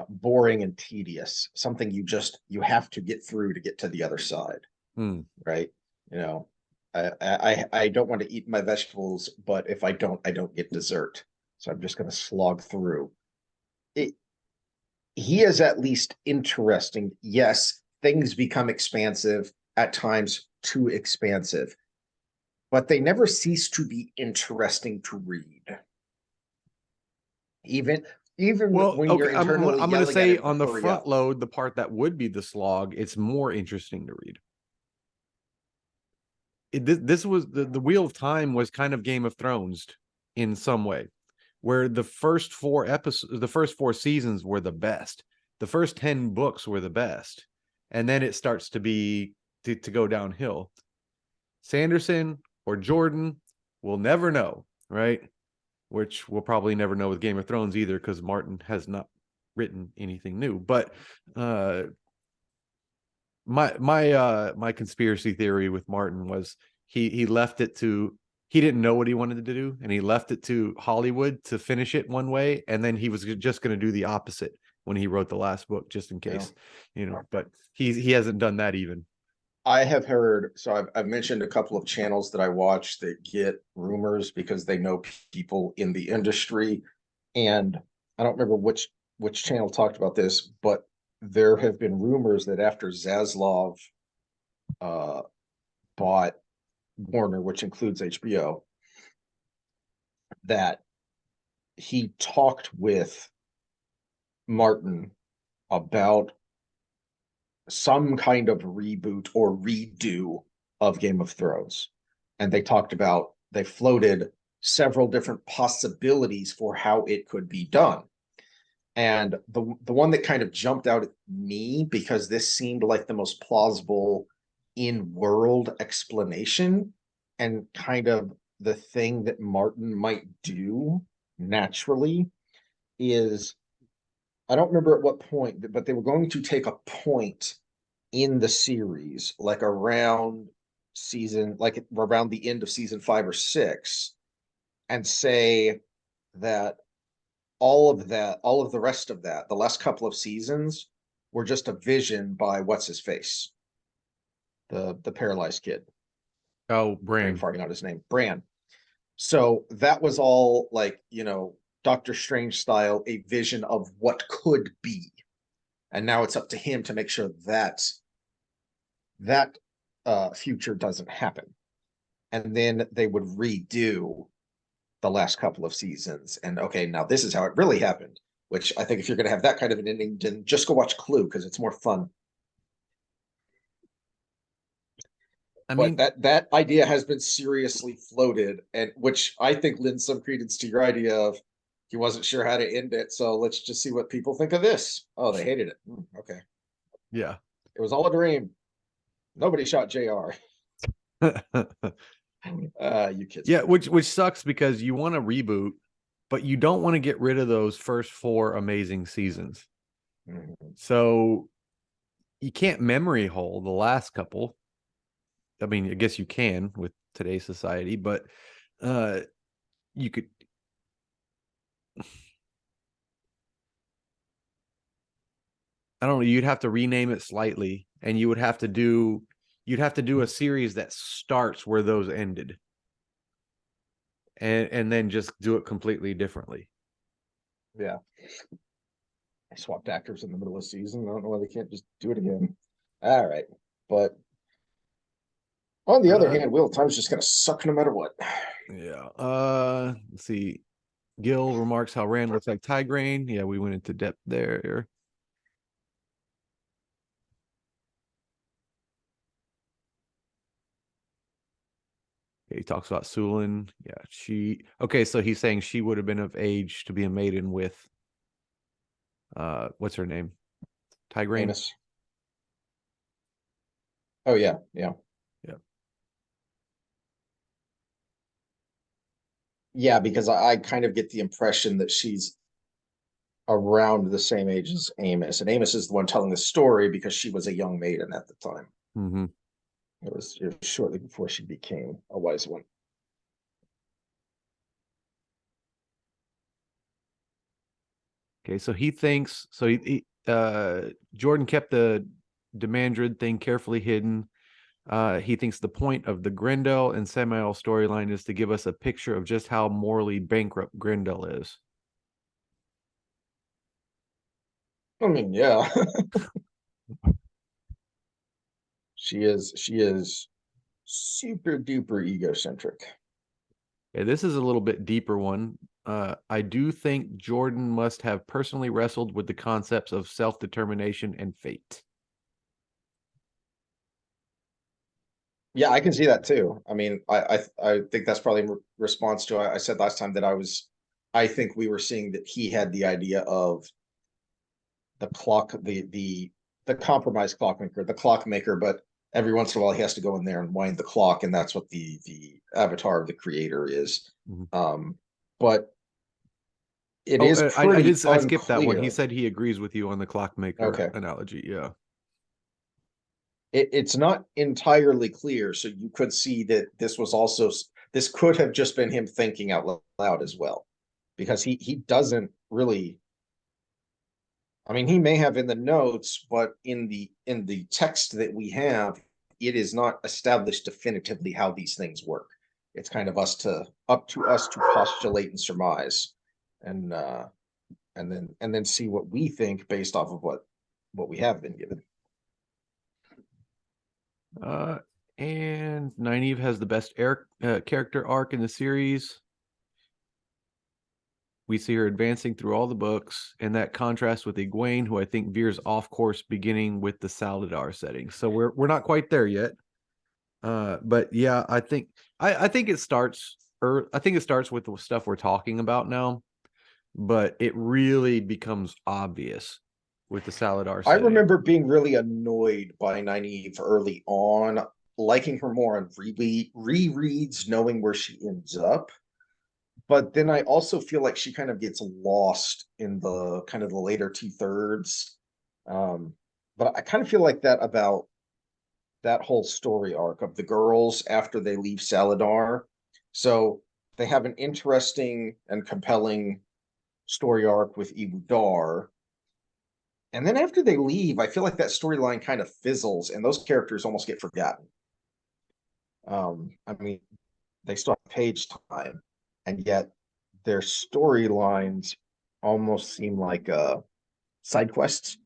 boring and tedious, something you have to get through to get to the other side,
Hmm.
right? You know, I don't want to eat my vegetables, but if I don't, I don't get dessert. So I'm just going to slog through. It, he is at least interesting. Yes, things become expansive at times, too expansive, but they never cease to be interesting to read. Even even
Well,
when
okay,
you're internally
I'm going to
yelling at
say
him to
on the
hurry
front
up.
load, the part that would be the slog, it's more interesting to read. This was the Wheel of Time was kind of Game of Thrones in some way, where the first four seasons were the best. The first 10 books were the best. And then it starts to go downhill. Sanderson or Jordan, we'll never know, right? Which we'll probably never know with Game of Thrones either, because Martin has not written anything new. But my conspiracy theory with Martin was he left it to, he didn't know what he wanted to do, and he left it to Hollywood to finish it one way, and then he was just going to do the opposite when he wrote the last book, just in
Yeah.
case, but he hasn't done that even.
I have heard, so I've mentioned a couple of channels that I watch that get rumors because they know people in the industry. And I don't remember which channel talked about this, but there have been rumors that after Zaslav uh, bought Warner, which includes HBO, that he talked with Martin about some kind of reboot or redo of Game of Thrones. And they floated several different possibilities for how it could be done. And the one that kind of jumped out at me, because this seemed like the most plausible in world explanation and kind of the thing that Martin might do naturally, is I don't remember at what point, but they were going to take a point in the series, like around the end of season 5 or 6, and say that all of the rest of that, the last couple of seasons, were just a vision by what's his face, the paralyzed kid.
Oh,
Brain
Bran.
farting out his name, Bran. So that was all like, Doctor Strange style, a vision of what could be. and now it's up to him to make sure that future doesn't happen. And then they would redo the last couple of seasons, and okay, now this is how it really happened. Which I think if you're going to have that kind of an ending, then just go watch Clue because it's more fun.
I
But
mean,
that idea has been seriously floated, and which I think lends some credence to your idea of he wasn't sure how to end it, so let's just see what people think of this. Oh, they hated it. Okay,
yeah.
it was all a dream. Nobody shot JR. You kids.
Yeah, which sucks because you want to reboot, but you don't want to get rid of those first 4 amazing seasons.
Mhm.
So you can't memory hole the last couple. I mean, I guess you can with today's society, but you could. I don't know. You'd have to rename it slightly, and you'd have to do a series that starts where those ended, and then just do it completely differently.
Yeah. I swapped actors in the middle of the season. I don't know why they can't just do it again. All right. But on the other hand, Wheel of Time is just going to suck no matter what.
Yeah. Let's see. Gil remarks how Rand looks like Tigraine. Yeah, we went into depth there. Okay, he talks about Sulin. Yeah, okay, so he's saying she would have been of age to be a maiden with what's her name? Tigraine.
Amos. Oh yeah, yeah.
Yeah.
Yeah, because I kind of get the impression that she's around the same age as Amos, and Amos is the one telling the story because she was a young maiden at the time.
Mm-hmm.
It was shortly before she became a wise one.
Okay, so he thinks so. Jordan kept the Demandred thing carefully hidden. He thinks the point of the Grendel and Samael storyline is to give us a picture of just how morally bankrupt Grendel is.
I mean, yeah. She is super duper egocentric.
Okay, this is a little bit deeper one. I do think Jordan must have personally wrestled with the concepts of self-determination and fate.
Yeah, I can see that too. I mean, I think that's probably in response to I said last time that I think we were seeing that he had the idea of the clock, the compromise clockmaker, the clockmaker, but every once in a while he has to go in there and wind the clock, and that's what the avatar of the creator is.
Mm-hmm.
But it is pretty
I skipped that one. He
unclear.
said he agrees with you on the clockmaker
Okay.
analogy. Yeah.
It's not entirely clear, so you could see that this could have just been him thinking out loud as well, because he doesn't really. I mean, he may have in the notes, but in the text that we have, it is not established definitively how these things work. It's kind of up to us to postulate and surmise, and and then see what we think based off of what we have been given.
And Nynaeve has the best character arc in the series. We see her advancing through all the books, and that contrast with Egwene, who I think veers off course beginning with the Saladar setting. So we're not quite there yet. But yeah, I think it starts I think it starts with the stuff we're talking about now, but it really becomes obvious with the Saladar
I
setting.
remember being really annoyed by Nynaeve early on, liking her more on rereads, knowing where she ends up. But then I also feel like she kind of gets lost in the kind of the later 2/3. But I kind of feel like that about that whole story arc of the girls after they leave Saladar. So they have an interesting and compelling story arc with Ibudar. And then after they leave, I feel like that storyline kind of fizzles and those characters almost get forgotten. I mean, they still have page time, and yet their storylines almost seem like side quests.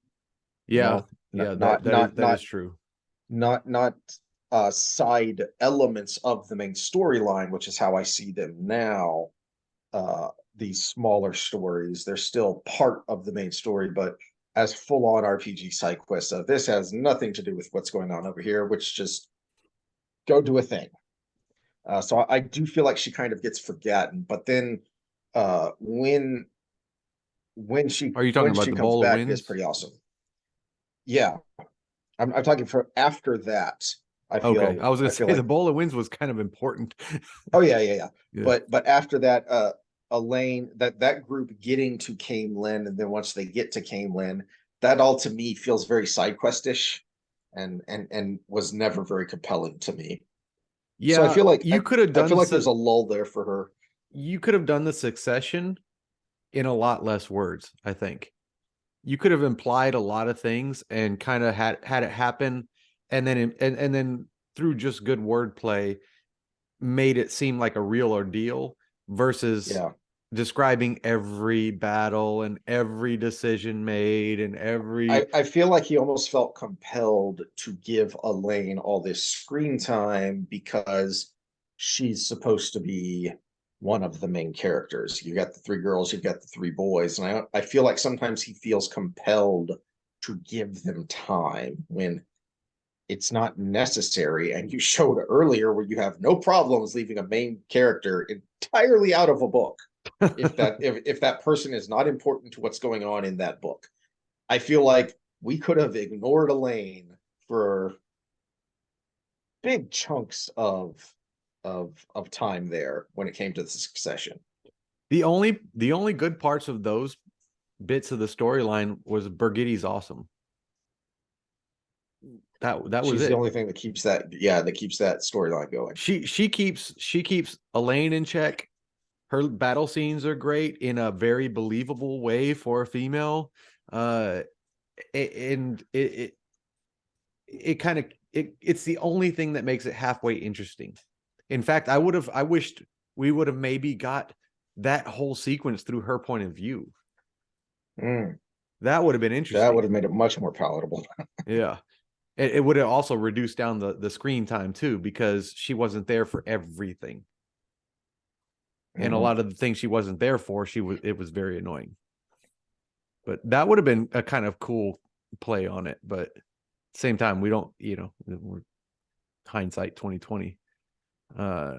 you
Yeah,
know,
yeah,
not not not
that
not
is true.
not side elements of the main storyline, which is how I see them now. These smaller stories, they're still part of the main story, but as full-on RPG side quests. This has nothing to do with what's going on over here, which just go do a thing. So I do feel like she kind of gets forgotten, but then uh, when
Are you talking
when
about
she
the
comes
Bowl of
back, it's
Winds?
pretty awesome. Yeah, I'm talking for after that.
Okay, I was gonna
I feel
say the
like
Bowl of Winds was kind of important.
oh yeah.
Yeah.
But after that, Elaine, that group getting to Camelin, and then once they get to Camelin, that all to me feels very side questish, and was never very compelling to me. So
Yeah, you could have
I feel
done
like there's a lull there for her.
you could have done the succession in a lot less words, I think. You could have implied a lot of things and kind of had it happen, and then through just good wordplay made it seem like a real ordeal versus
Yeah,
describing every battle and every decision made and every
I feel like he almost felt compelled to give Elaine all this screen time because she's supposed to be one of the main characters. You got the three girls, you've got the three boys, and I feel like sometimes he feels compelled to give them time when it's not necessary. And you showed earlier where you have no problems leaving a main character entirely out of a book if that person is not important to what's going on in that book. I feel like we could have ignored Elaine for big chunks of time there when it came to the succession.
the only good parts of those bits of the storyline was Birgitti's awesome. That was
She's the
it.
only thing that keeps that storyline going.
She keeps Elaine in check. Her battle scenes are great in a very believable way for a female. And it kind of it's the only thing that makes it halfway interesting. In fact, I wished we would have maybe got that whole sequence through her point of view.
Mm,
That would have been
that would
interesting.
have made it much more palatable.
Yeah. It would have also reduced down the screen time too, because she wasn't there for everything. And a
Mhm.
lot of the things she wasn't there for, it was very annoying. But that would have been a kind of cool play on it. But at the same time, we don't, we're hindsight 2020. Uh,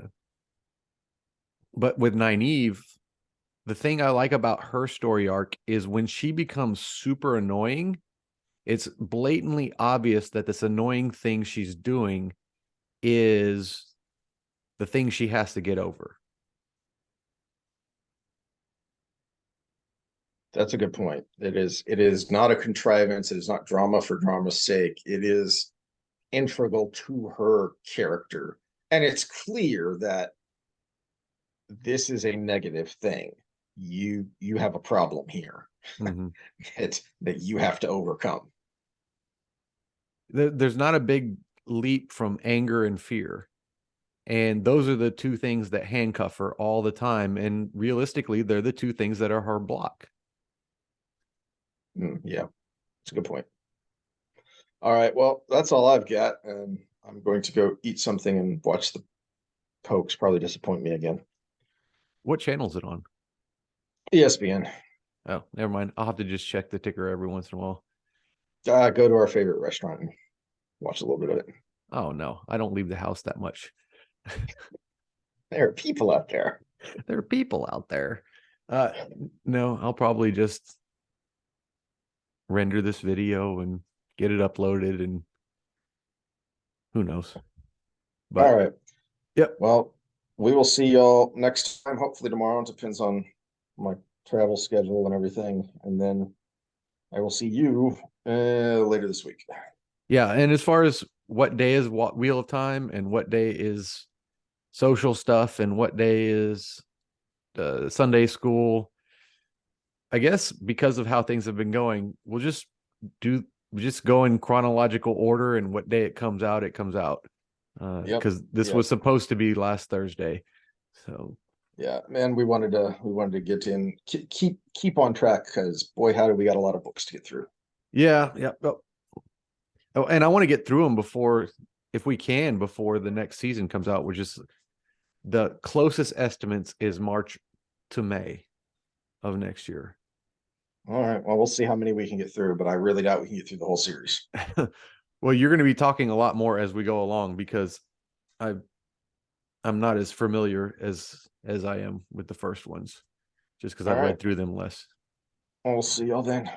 but with Nynaeve, the thing I like about her story arc is when she becomes super annoying, it's blatantly obvious that this annoying thing she's doing is the thing she has to get over.
That's a good point. It is not a contrivance. It is not drama for drama's sake. It is integral to her character. And it's clear that this is a negative thing. You have a problem here
Mm-hmm.
that you have to overcome.
There's not a big leap from anger and fear. And those are the two things that handcuff her all the time. And realistically, they're the two things that are her block.
Yeah, it's a good point. All right, well, that's all I've got, and I'm going to go eat something and watch the Pokes probably disappoint me again.
What channel's it on?
ESPN.
Oh, never mind. I'll have to just check the ticker every once in a while.
Go to our favorite restaurant and watch a little bit of it.
Oh no, I don't leave the house that much.
There are people out there.
There are people out there. Uh, no, I'll probably just render this video and get it uploaded, and who knows. But
All right.
yep.
Well, we will see y'all next time. Hopefully tomorrow. It depends on my travel schedule and everything. And then I will see you later this week.
Yeah, and as far as what day is what Wheel of Time and what day is social stuff and what day is Sunday school, I guess because of how things have been going, we'll just go in chronological order, and what day it comes out, it comes out.
Yep.
Because this
Yep.
was supposed to be last Thursday. So
Yeah, man, we wanted to get in keep on track because boy, how do we got a lot of books to get through.
Yeah. Oh, and I want to get through them before, if we can, before the next season comes out, which is the closest estimates is March to May of next year.
All right. Well, we'll see how many we can get through, but I really doubt we can get through the whole series.
Well, you're going to be talking a lot more as we go along because I'm not as familiar as I am with the first ones, just because I've read through them less.
We'll see y'all then.